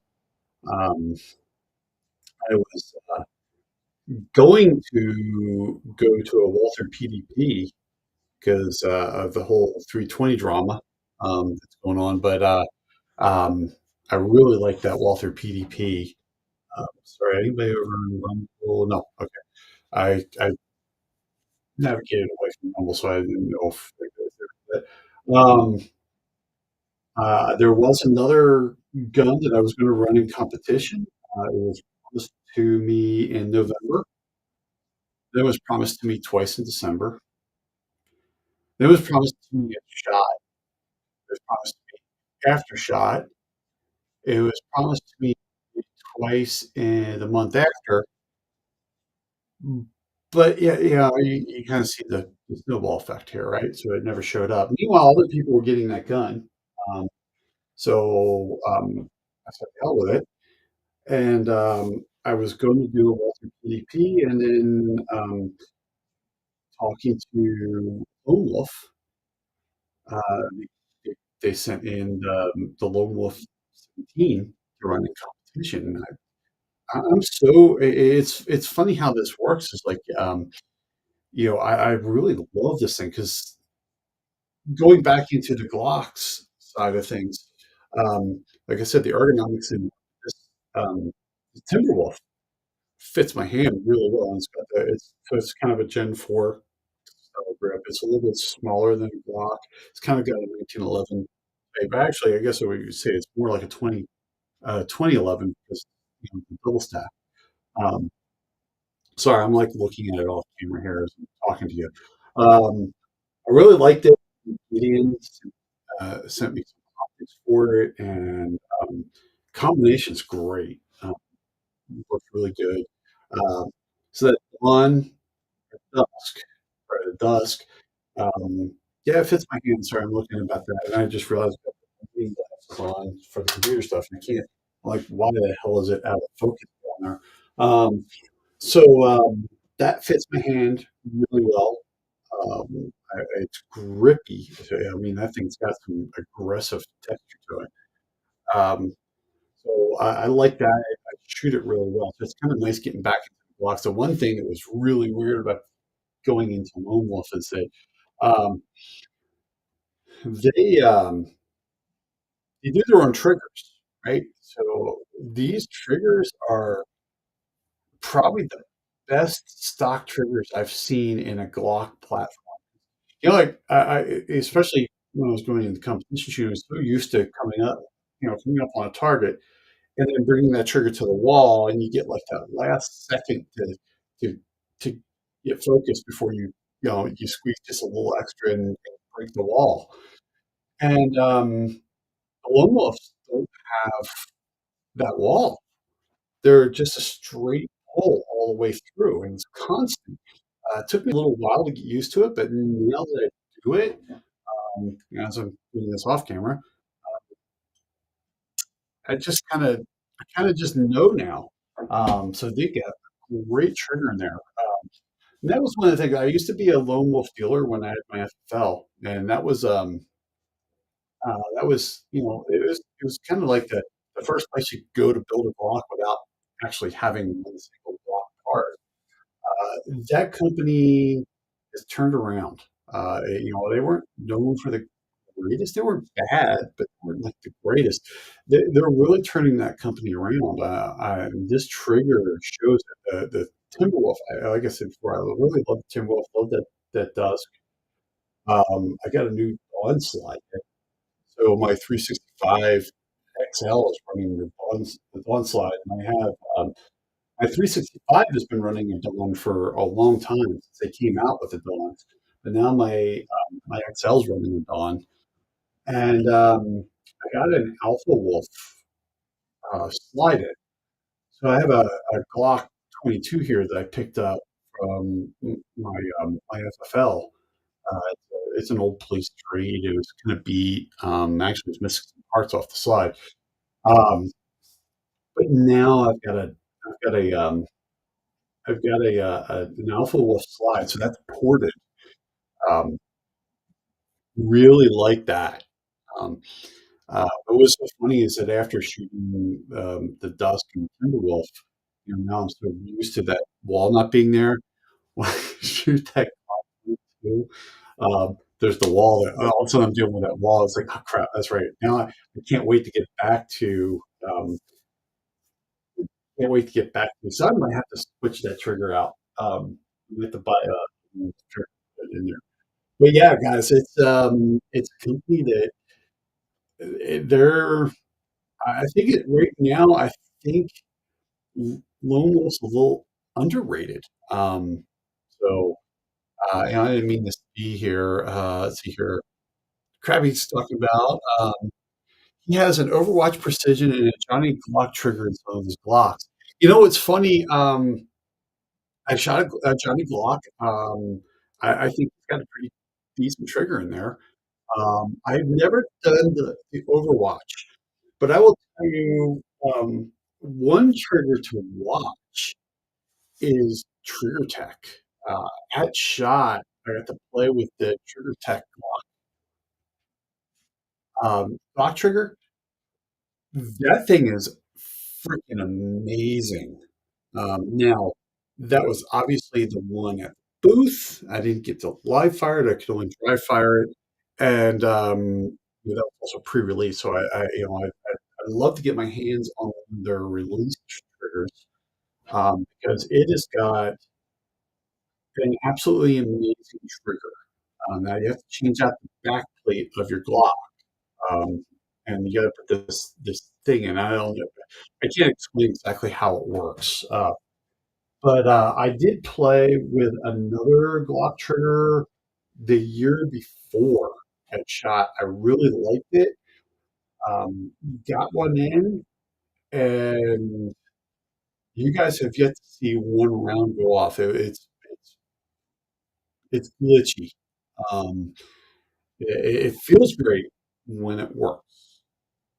Speaker 3: Um, I was going to go to a Walther PDP because of the whole 320 drama that's going on, but um, I really like that Walther PDP. Sorry, anybody over in Rumble? No, okay. I navigated away from Rumble, so I didn't know if it goes there. But there was another gun that I was going to run in competition. It was promised to me in November. Then it was promised to me twice in December. Then it was promised to me at Shot. It was promised to me after Shot. It was promised to me twice in the month after. But yeah, you kind of see the snowball effect here, right? So it never showed up. Meanwhile, other people were getting that gun. Um, so I said, hell with it. And I was going to do a Walter PDP, and then talking to Lone Wolf, uh, they sent in the Lone Wolf 17 to run in competition. And I'm so it's funny how this works. Is like I really love this thing because going back into the Glocks side of things, like I said, the ergonomics in this the Timberwolf fits my hand really well. And it's kind of a Gen 4 style grip. It's a little bit smaller than a Glock. It's kind of got a 1911 shape. Actually, I guess what you would say it's more like a 2011 because the double stack. Um, Sorry, I'm like looking at it off camera here as I'm talking to you. I really liked it. Gideon sent me some optics for it, and combination's great. Worked really good. Um, so that one dusk, or the dusk, yeah, it fits my hand. Sorry, I'm looking about that, and I just realized I got the reading glasses on for the computer stuff, and I can't. Like, why the hell is it out of focus down there? Um, so that fits my hand really well. It's grippy. I mean, that thing's got some aggressive texture to it. So I like that. I shoot it really well. So it's kind of nice getting back into the blocks. The one thing that was really weird about going into Lone Wolf is that um, they they do their own triggers, right? So these triggers are probably the best stock triggers I've seen in a Glock platform. Like especially when I was going into competition shooting, I was so used to coming up on a target and then bringing that trigger to the wall, and you get like that last second to to get focused before you squeeze just a little extra and break the wall. And the lone wolves don't have that wall. They're just a straight pull all the way through, and it's constant. It took me a little while to get used to it, but now that I do it, as I'm doing this off camera, I just kind of just know now. So they get a great trigger in there. And that was one of the things. I used to be a lone wolf dealer when I had my FFL, and that was it was kind of like the first place you go to build a block without actually having one single block part. That company has turned around. They weren't known for the greatest. They weren't bad, but they weren't like the greatest. They're really turning that company around. This trigger shows that the Timberwolf. Like I said before, I really love the Timberwolf. Love that Dusk. I got a new onslaught. So my 365 XL is running the Dawn slide, and I have my 365 has been running a Dawn for a long time since they came out with the Dawns, but now my XL is running a Dawn, and I got an Alpha Wolf slide it. So I have a Glock 22 here that I picked up from my FFL. It's an old police trade. It was kind of beat. Actually, it was missing some parts off the slide. Um, but now an Alpha Wolf slide, so that's ported. Um, really like that. Um, what was so funny is that after shooting the Dusk and Timberwolf, now I'm so used to that wall not being there. When I shoot that too, there's the wall that all of a sudden I'm dealing with that wall. It's like, oh crap, that's right. Now I can't wait to get back to can't wait to get back to. So I might have to switch that trigger out. We have to buy a new trigger to put in there. But yeah, guys, it's a company that they're. I think right now. I think Lone Wolf's a little underrated. So I didn't mean this to be here. Let's see here. Krabby's talking about. He has an Overwatch precision and a Johnny Glock trigger in some of his Glocks. It's funny. I shot a Johnny Glock. I think he's got a pretty decent trigger in there. I've never done the Overwatch, but I will tell you one trigger to watch is Trigger Tech. At Shot, I got to play with the Trigger Tech Glock trigger. That thing is freaking amazing. Now, that was obviously the one at the booth. I didn't get to live fire it. I could only dry fire it, and that was also pre-release. So I'd love to get my hands on their release triggers because it has got an absolutely amazing trigger. Now you have to change out the back plate of your Glock, and you got to put this thing in. I can't explain exactly how it works. But I did play with another Glock trigger the year before at Shot. I really liked it. Got one in, and you guys have yet to see one round go off. It's glitchy. Um, it feels great when it works.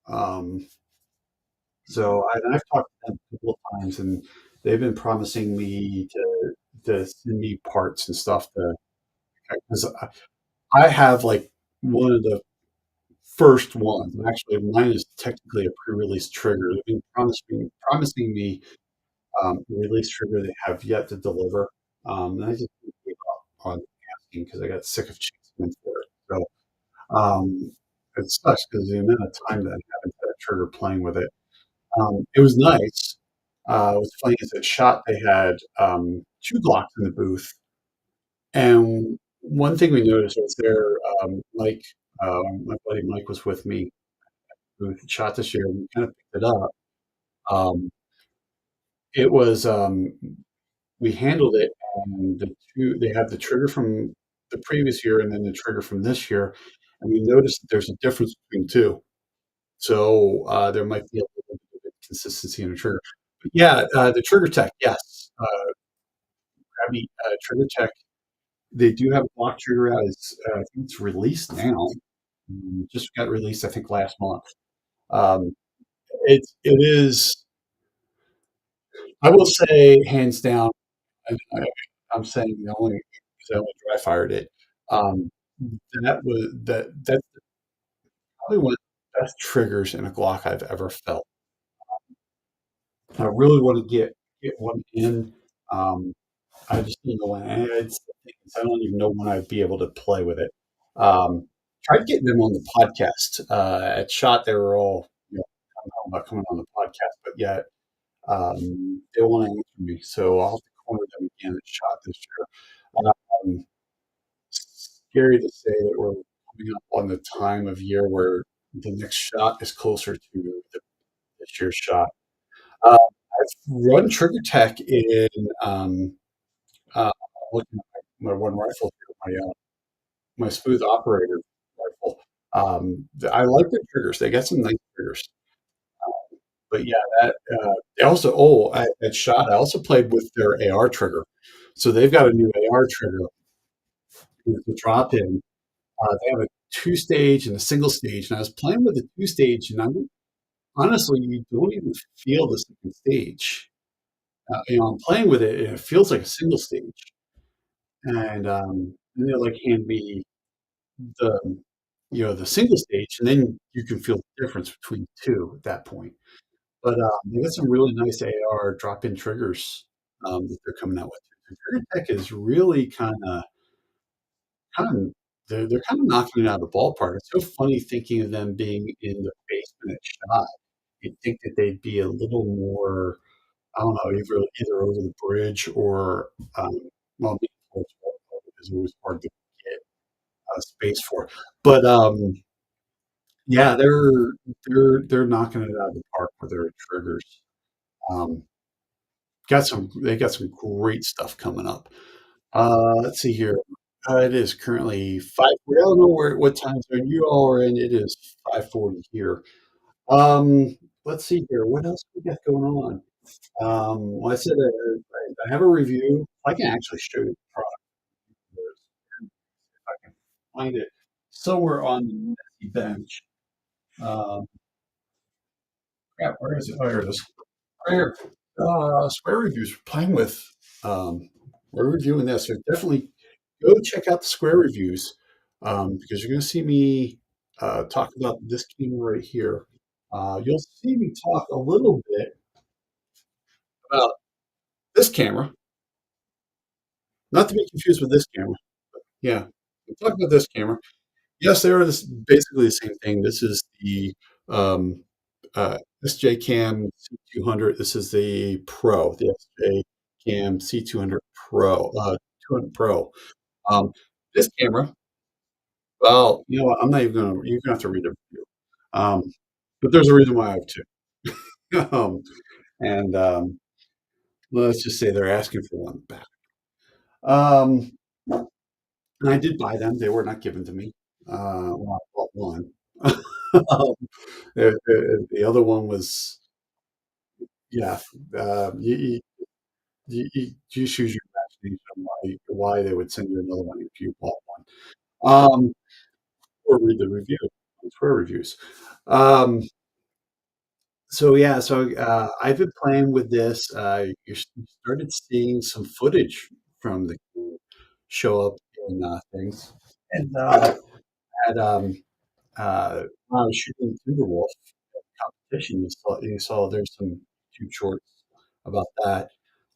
Speaker 3: Um, and I've talked to them a couple of times, and they've been promising me to send me parts and stuff to because I have like one of the first ones. And actually, mine is technically a pre-release trigger. They've been promising me a release trigger they have yet to deliver. And I just gave up on asking because I got sick of chasing them for it. So Um, it sucks because the amount of time that I have into that trigger playing with it. It was nice. What's funny is at SHOT they had 2 Glocks in the booth, and one thing we noticed was Mike, my buddy Mike was with me booth at SHOT this year, and we kind of picked it up. Um, it was we handled it, and they have the trigger from the previous year and then the trigger from this year, and we noticed that there's a difference between the 2. So, there might be a little bit of consistency in the trigger. But yeah, the Trigger Tech, yes. Krabby, Trigger Tech, they do have a block trigger out. I think it's released now. Just got released, I think, last month. Um, it is, I will say, hands down, I'm saying the only because I only dry fired it. Um, that's probably one of the best triggers in a Glock I've ever felt. I really want to get one in. Um, I just don't know when. I don't even know when I'd be able to play with it. Tried getting them on the podcast. At SHOT, they were all talking about coming on the podcast, but yet they won't answer me. So I'll have to corner them again at SHOT this year. Um, Scary to say that we're coming up on the time of year where the next SHOT is closer to this year's SHOT. Uh, I've run Trigger Tech in uh, looking at my one rifle here, my smooth operator rifle. I like the triggers. They got some nice triggers. But yeah, that they also at SHOT I also played with their AR trigger. So they've got a new AR trigger with the drop in. They have a 2 stage and a single stage, and I was playing with the 2 stage, and honestly, you don't even feel the second stage. I'm playing with it, and it feels like a single stage. And they like hand me the the single stage, and then you can feel the difference between the 2 at that point. But, they got some really nice AR drop-in triggers, that they're coming out with. The Trigger Tech is really kinda they're kinda knocking it out of the ballpark. It's so funny thinking of them being in the basement at SHOT. You'd think that they'd be a little more, I don't know, either over the bridge or, well, maybe towards Walmart is always hard to get, space for. But, yeah, they're knocking it out of the park with their triggers. Um, they got some great stuff coming up. Let's see here. It is currently 5:40. I don't know what time zone you all are in. It is 5:40 here. Let's see here. What else we got going on? Well, I said I have a review. I can actually show you the product if I can find it somewhere on the messy bench. Um, Crap, where is it? Oh, here it is. Right here. Square reviews. We're playing with. Um, we're reviewing this. So definitely go check out the Square reviews because you're going to see me talk about this camera right here. You'll see me talk a little bit about this camera, not to be confused with this camera. Yeah, we'll talk about this camera. Yes, they are basically the same thing. This is the um, SJ Cam C200. This is the Pro, the SJ Cam C200 Pro, 200 Pro. This camera, well, you know what? I'm not even gonna. You're gonna have to read the review. Um, but there's a reason why I have two. And let's just say they're asking for one back. Um, and I did buy them. They were not given to me. Well, I bought one. Um, the other one was, yeah. You you just use your imagination on why they would send you another one if you bought one. Or read the review, Square reviews. Um, so yeah, I've been playing with this. You started seeing some footage from the show up in things, and at when I was shooting Timberwolf competition. You saw there's some YouTube shorts about that.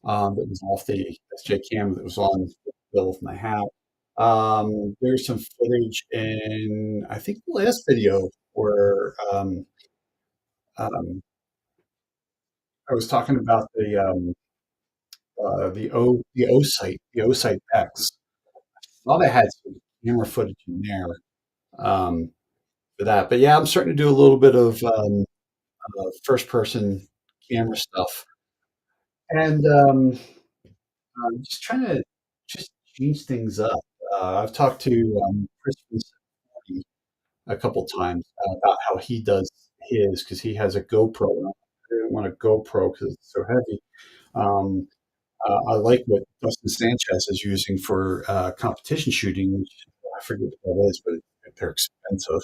Speaker 3: That was off the SJ cam that was on the bill of my house. There's some footage in, I think, the last video where um, I was talking about the O site, the O site X. Thought I had some camera footage in there for that, but yeah, I'm starting to do a little bit of first person camera stuff, and I'm just trying to just change things up. I've talked to Chris Vincenti a couple times about how he does his because he has a GoPro. And I didn't want a GoPro because it's so heavy. Um, I like what Dustin Sanchez is using for competition shooting, which I forget what that is, but they're expensive.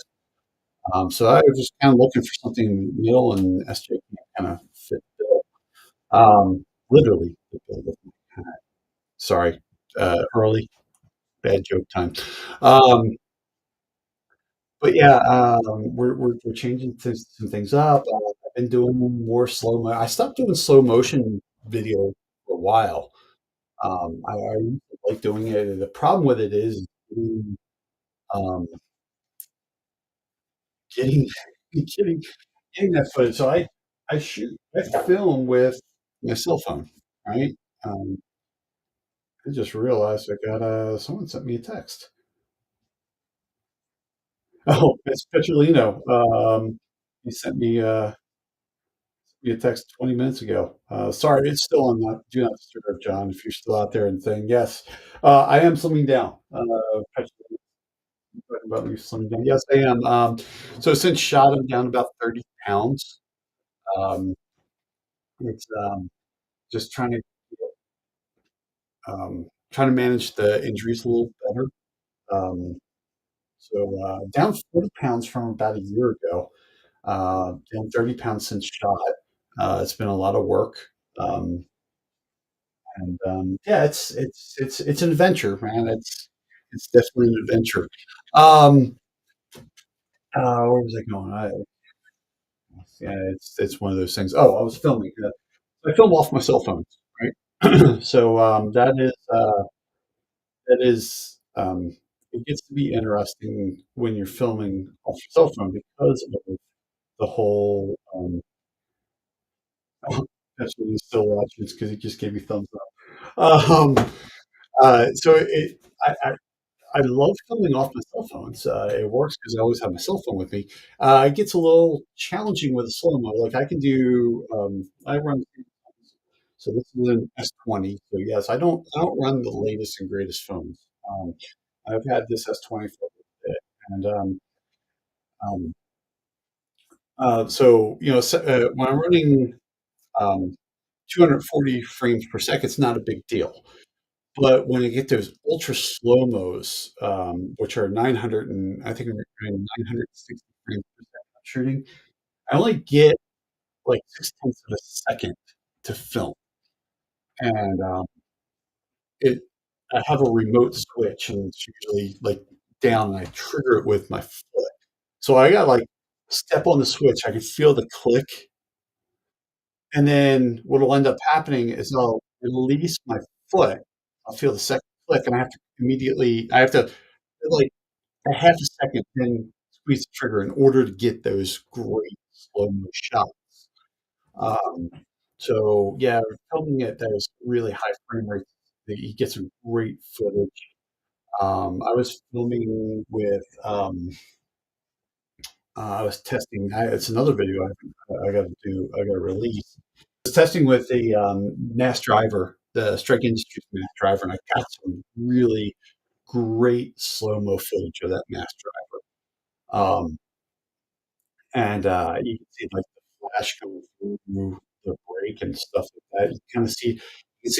Speaker 3: So I was just kind of looking for something in the middle, and SJ kind of fit the bill. Literally, fit the bill. Sorry, early bad joke time. Um, but yeah, we're changing some things up. I've been doing more slow mo. I stopped doing slow motion video for a while. I used to like doing it. The problem with it is getting um, getting getting getting that footage. So I film with my cell phone, right? Um, I just realized I got someone sent me a text. Oh, it's Petrolino. He sent me a text 20 minutes ago. Sorry, it's still on that do not disturb, John. If you're still out there and saying yes, I am slimming down. Petrolino talking about me slimming down. Yes, I am. So since shot, I'm down about 30 pounds. Um, it's just trying to manage the injuries a little better. Um, down 40 pounds from about a year ago. Down 30 pounds since shot. It's been a lot of work. Um, and yeah, it's an adventure, man. It's definitely an adventure. Um, where was I going? Yeah, it's one of those things. Oh, I was filming. I film off my cell phone, right? So that is it gets to be interesting when you're filming off your cell phone because of the whole. That's when he's still watching. It's because he just gave me thumbs up. So I love filming off my cell phones. It works because I always have my cell phone with me. It gets a little challenging with a slow mo. Like I can do, I run. So this is an S20. So yes, I don't run the latest and greatest phones. Um, I've had this S20 for a bit, and um, so when I'm running um, 240 frames per second, it's not a big deal. But when I get those ultra slow mos, which are 900 and I think I'm running 960 frames per second shooting, I only get like 6/10 of a second to film, and it I have a remote switch, and it's usually like down, and I trigger it with my foot. So I got like step on the switch, I can feel the click, and then what'll end up happening is I'll release my foot. I'll feel the second click, and I have to like a half a second, then squeeze the trigger in order to get those great slow-mo shots. Um, so yeah, filming at those really high frame rates, you get some great footage. I was filming with, I was testing. It's another video I got to do. I got to release. I was testing with the Mass Driver, the Strike Industries Mass Driver, and I got some really great slow mo footage of that Mass Driver. And you can see like the flash coming through the brake and stuff like that. You can see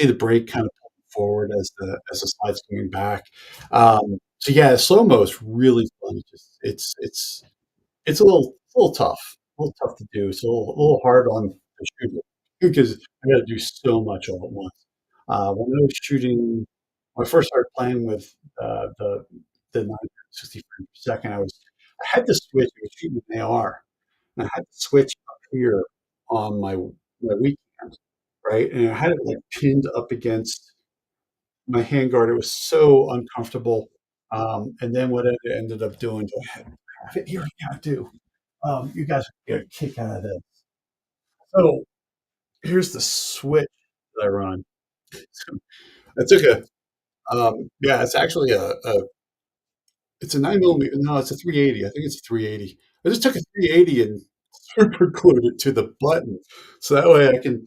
Speaker 3: the brake kind of pulling forward as the slide's coming back. So yeah, slow mo is really fun. It's a little tough, a little tough to do. It's a little hard on the shooter because I got to do so much all at once. When I was shooting, when I first started playing with the 960 frames per second, I had to switch. I was shooting an AR, and I had to switch up here on my weak hand, right? And I had it like pinned up against my handguard. It was so uncomfortable. And then what I ended up doing, do I have it here? Yeah, I do. You guys get a kick out of this. So here's the switch that I run. So I took a, yeah, it's actually it's a 9 millimeter. No, it's a 380. I think it's a 380. I just took a 380 and super glued it to the button, so that way I can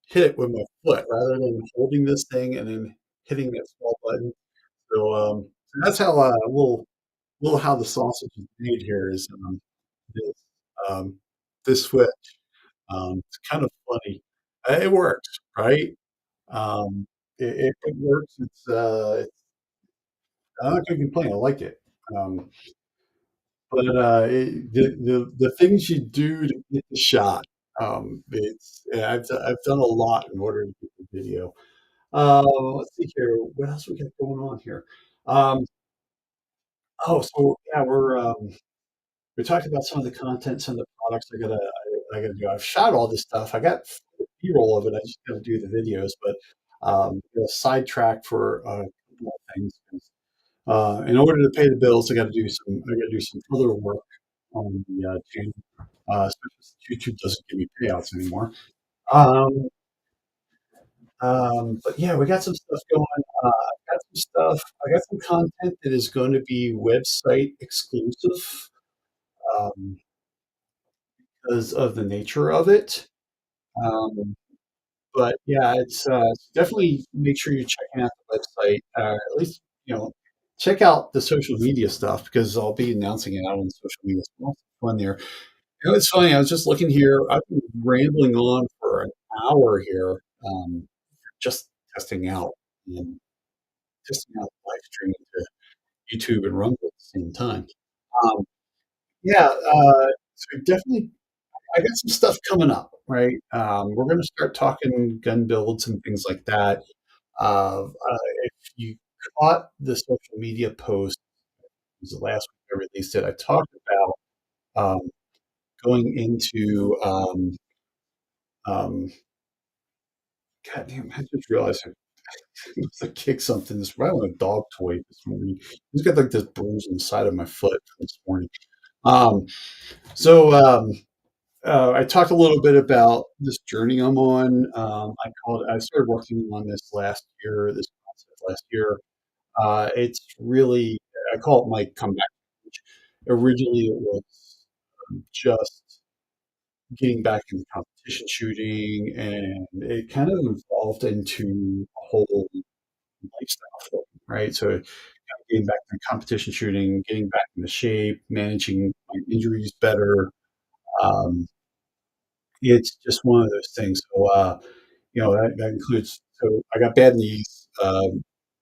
Speaker 3: hit it with my foot rather than holding this thing and then hitting that small button. So that's how little how the sausage is made here is this um, this switch. It's kind of funny. It works, right? Um, it works. I'm not going to complain. I like it. Um, the things you do to get the shot, I've done a lot in order to get the video. Let's see here. What else we got going on here? Um, oh, so yeah, we talked about some of the content, some of the products I gotta do. I've shot all this stuff. I got B-roll of it. I just gotta do the videos, but sidetrack for a couple of things. In order to pay the bills, I gotta do some other work on the channel. Especially since YouTube doesn't give me payouts anymore. Um, but yeah, we got some stuff going. I got some stuff. I got some content that is going to be website exclusive um, because of the nature of it. Um, but yeah, it's definitely make sure you're checking out the website. At least check out the social media stuff because I'll be announcing it out on social media. So lots of fun there. It's funny. I was just looking here. I've been rambling on for an hour here, just testing out, um, live streaming to YouTube and Rumble at the same time. Um, yeah, so definitely, I got some stuff coming up. Right, we're going to start talking gun builds and things like that. If you caught the social media post, it was the last week I released it. I talked about going into um, God damn, I just realized I must have kicked something this right on a dog toy this morning. He's got like this bruise on the side of my foot from this morning. Um, so I talked a little bit about this journey I'm on. I started working on this concept last year. It's really, I call it my comeback stage. Originally, it was just getting back into competition shooting, and it kind of evolved into a whole lifestyle for me, right? So kind of getting back to competition shooting, getting back into shape, managing my injuries better. Um, it's just one of those things. So, that includes, so I got bad knees.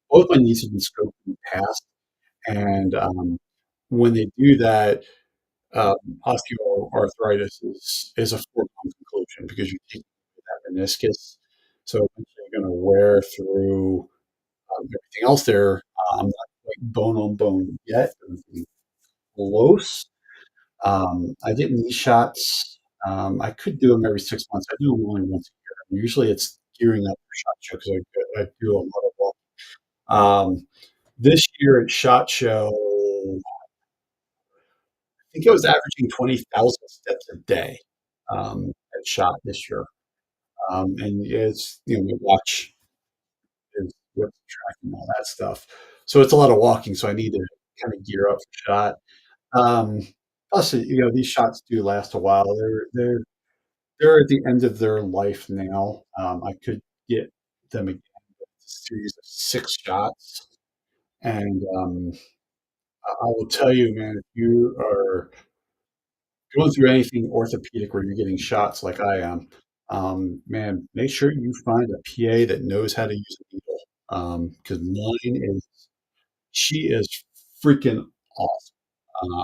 Speaker 3: Both my knees have been scoped in the past. And when they do that, um, osteoarthritis is a foregone conclusion because you take that meniscus. So eventually you're going to wear through everything else there. I'm not quite bone on bone yet. I'm close. I get knee shots. I could do them every 6 months. I do them only once a year. Usually it's gearing up for SHOT Show because I do a lot of walk. This year at SHOT Show, I think I was averaging 20,000 steps a day at SHOT this year. And it's, my watch is what's tracking all that stuff. So it's a lot of walking. So I need to kind of gear up for SHOT. Um, Plus, these shots do last a while. They're at the end of their life now. I could get them again with a series of 6 shots, and I will tell you, man, if you are going through anything orthopedic where you're getting shots like I am, man, make sure you find a PA that knows how to use a needle. Because mine is she is freaking awesome.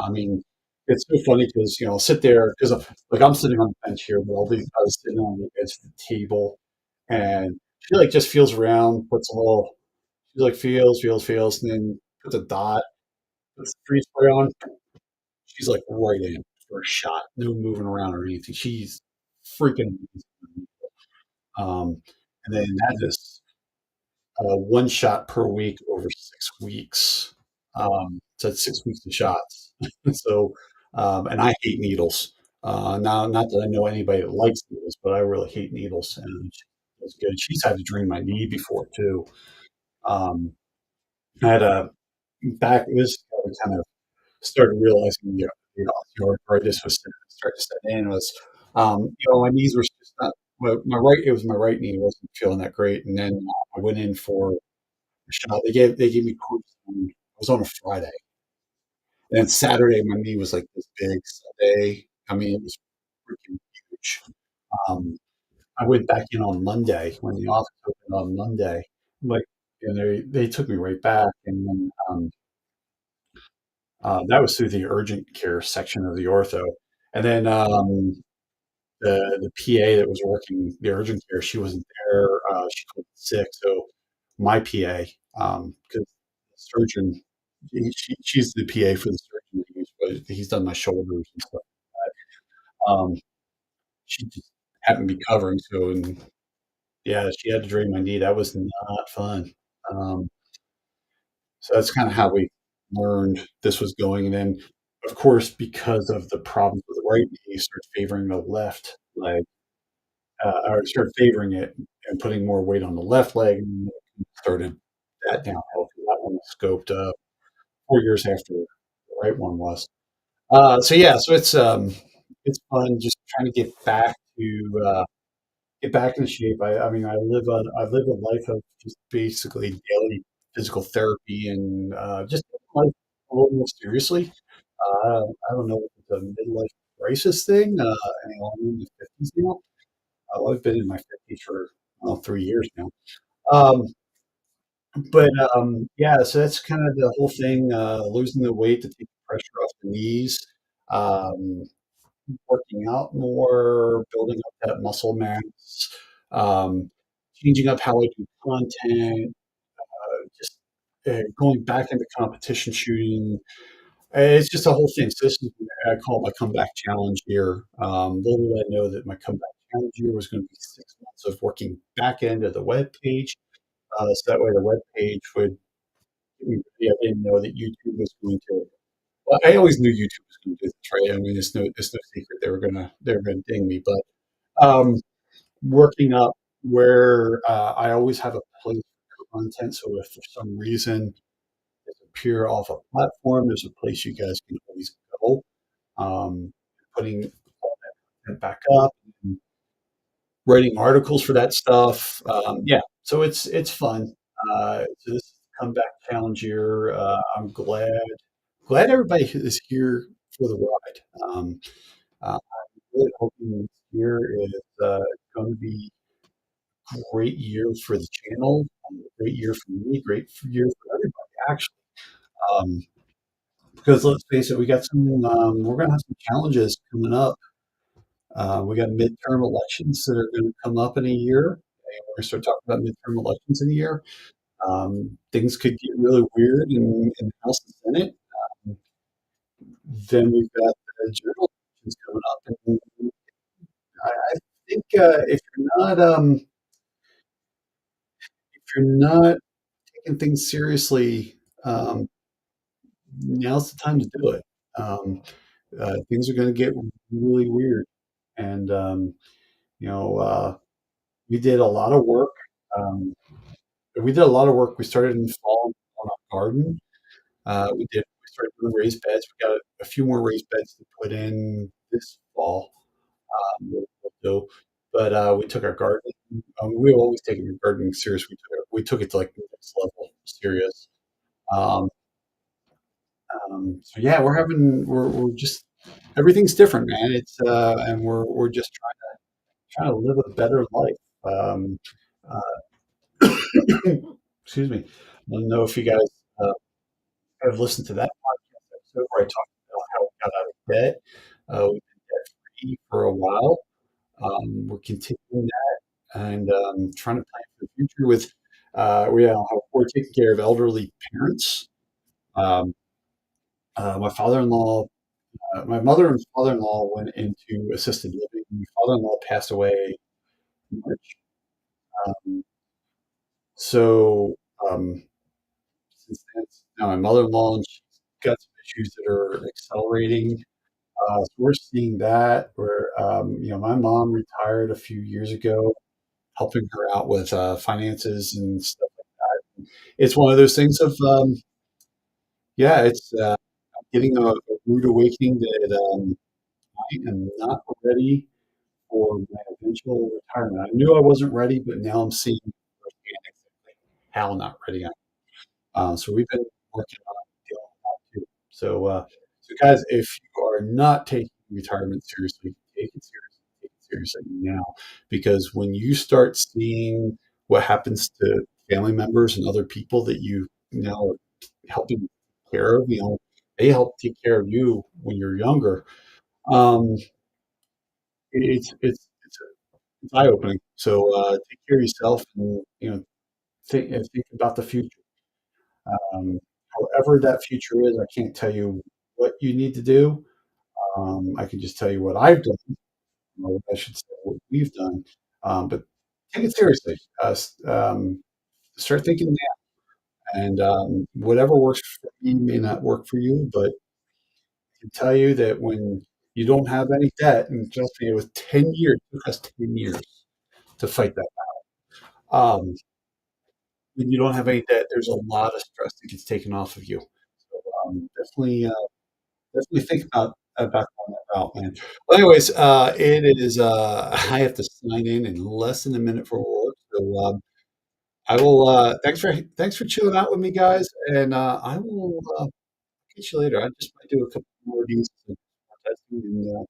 Speaker 3: I mean, it's so funny because I'll sit there because like I'm sitting on the bench here, but I was sitting on the edge of the table, and she like just feels around, puts a little, she like feels, and then puts a dot, puts the freeze spray on. She's like right in for a shot, no moving around or anything. She's freaking amazing. And then that is 1 shot per week over 6 weeks. So it's 6 weeks of shots. So, and I hate needles. Now, not that I know anybody that likes needles, but I really hate needles. And it's good. She's had to drain my knee before too. Um, I had a back. This kind of started realizing the osteoarthritis was starting to set in. Was my knees were just not my right. It was my right knee wasn't feeling that great, and then I went in for a shot. They gave me cortisone. It was on a Friday. And then Saturday, my knee was like this big. Sunday, I mean, it was freaking huge. Um, I went back in on Monday when the office opened on Monday. Like, and they took me right back, and then that was through the urgent care section of the ortho, and then the PA that was working the urgent care, she wasn't there. She called in sick, so my PA, because the surgeon, she's the PA for the surgeon. He's done my shoulders and stuff like that. She just happened to be covering, so and yeah, she had to drain my knee. That was not fun. Um, so that's kind of how we learned this was going. And then, of course, because of the problems with the right knee, started favoring the left leg, or started favoring it and putting more weight on the left leg. And started that downhill. That one was scoped 4 years after the right one was. So yeah, so it's fun just trying to get back in shape. I mean, I live a life of just basically daily physical therapy and just taking life a little more seriously. I don't know if it's a midlife crisis thing. I mean, I'm in the 50s now. I've been in my 50s for 3 years now. Um, but yeah, so that's kind of the whole thing. Losing the weight to take the pressure off the knees. Um, Working out more, building up that muscle mass, um, changing up how I do content, just going back into competition shooting. It's just a whole thing. So this is I call it my comeback challenge year. Little did I know that my comeback challenge year was going to be 6 months of working back end of the web page. So that way the web page would. I didn't know that YouTube was going to. Well, I always knew YouTube was going to do this, right? I mean, it's no secret they were gonna ding me, but working up where I always have a place for content. So if for some reason it's appear off a platform, there's a place you guys can always go. Um, Putting all that content back up, and writing articles for that stuff. Yeah, so it's fun. So this is a comeback challenge year. I'm glad everybody is here for the ride. I'm really hoping this year is going to be a great year for the channel, a great year for me, year for everybody, actually. Um, because let's face it, we're going to have some challenges coming up. We got midterm elections that are going to come up in a year. And we're going to start talking about midterm elections in a year. Things could get really weird in the House and Senate. Um, then we've got the general elections coming up, and I think if you're not taking things seriously, um, now's the time to do it. Um, Things are going to get really weird, and you know, we did a lot of work. Um, we did a lot of work. We started in the fall on our garden. We started doing raised beds. We got a few more raised beds to put in this fall. We'll do. But we took our gardening. We've always taken our gardening serious. We took it to like the next level serious. Um, so yeah, we're just everything's different, man. It's and we're just trying to live a better life. Excuse me. I don't know if you guys uh, have listened to that podcast episode where I talked about how we got out of debt. We've been debt free for a while. We're continuing that and trying to plan for the future with we're taking care of elderly parents. Um, my father-in-law, my mother and father-in-law went into assisted living. My father-in-law passed away in March. Um, so um, instance, now my mother-in-law, and she's got some issues that are accelerating. So we're seeing that where, my mom retired a few years ago, helping her out with finances and stuff like that. It's one of those things of, yeah, it's getting a rude awakening that I am not ready for my eventual retirement. I knew I wasn't ready, but now I'm seeing firsthand exactly how not ready I am. So we've been working on dealing with that too. So guys, if you are not taking retirement seriously, take it seriously. Take it seriously now, because when you start seeing what happens to family members and other people that you now are helping take care of, they help take care of you when you're younger. Um, it's eye opening. So take care of yourself, and think about the future. Um, However that future is, I can't tell you what you need to do. I can just tell you what I've done, or what I should say, what we've done. But take it seriously. Start thinking now, and whatever works for me may not work for you. But I can tell you that when you don't have any debt, and trust me, it was 10 years. It took us 10 years to fight that. Um, when you don't have any debt, there's a lot of stress that gets taken off of you. So definitely think about going that route, man. Well, anyways, it is. I have to sign in less than a minute for work, so I will. Thanks for chilling out with me, guys, and I will catch you later. I just might do a couple more of these testing, and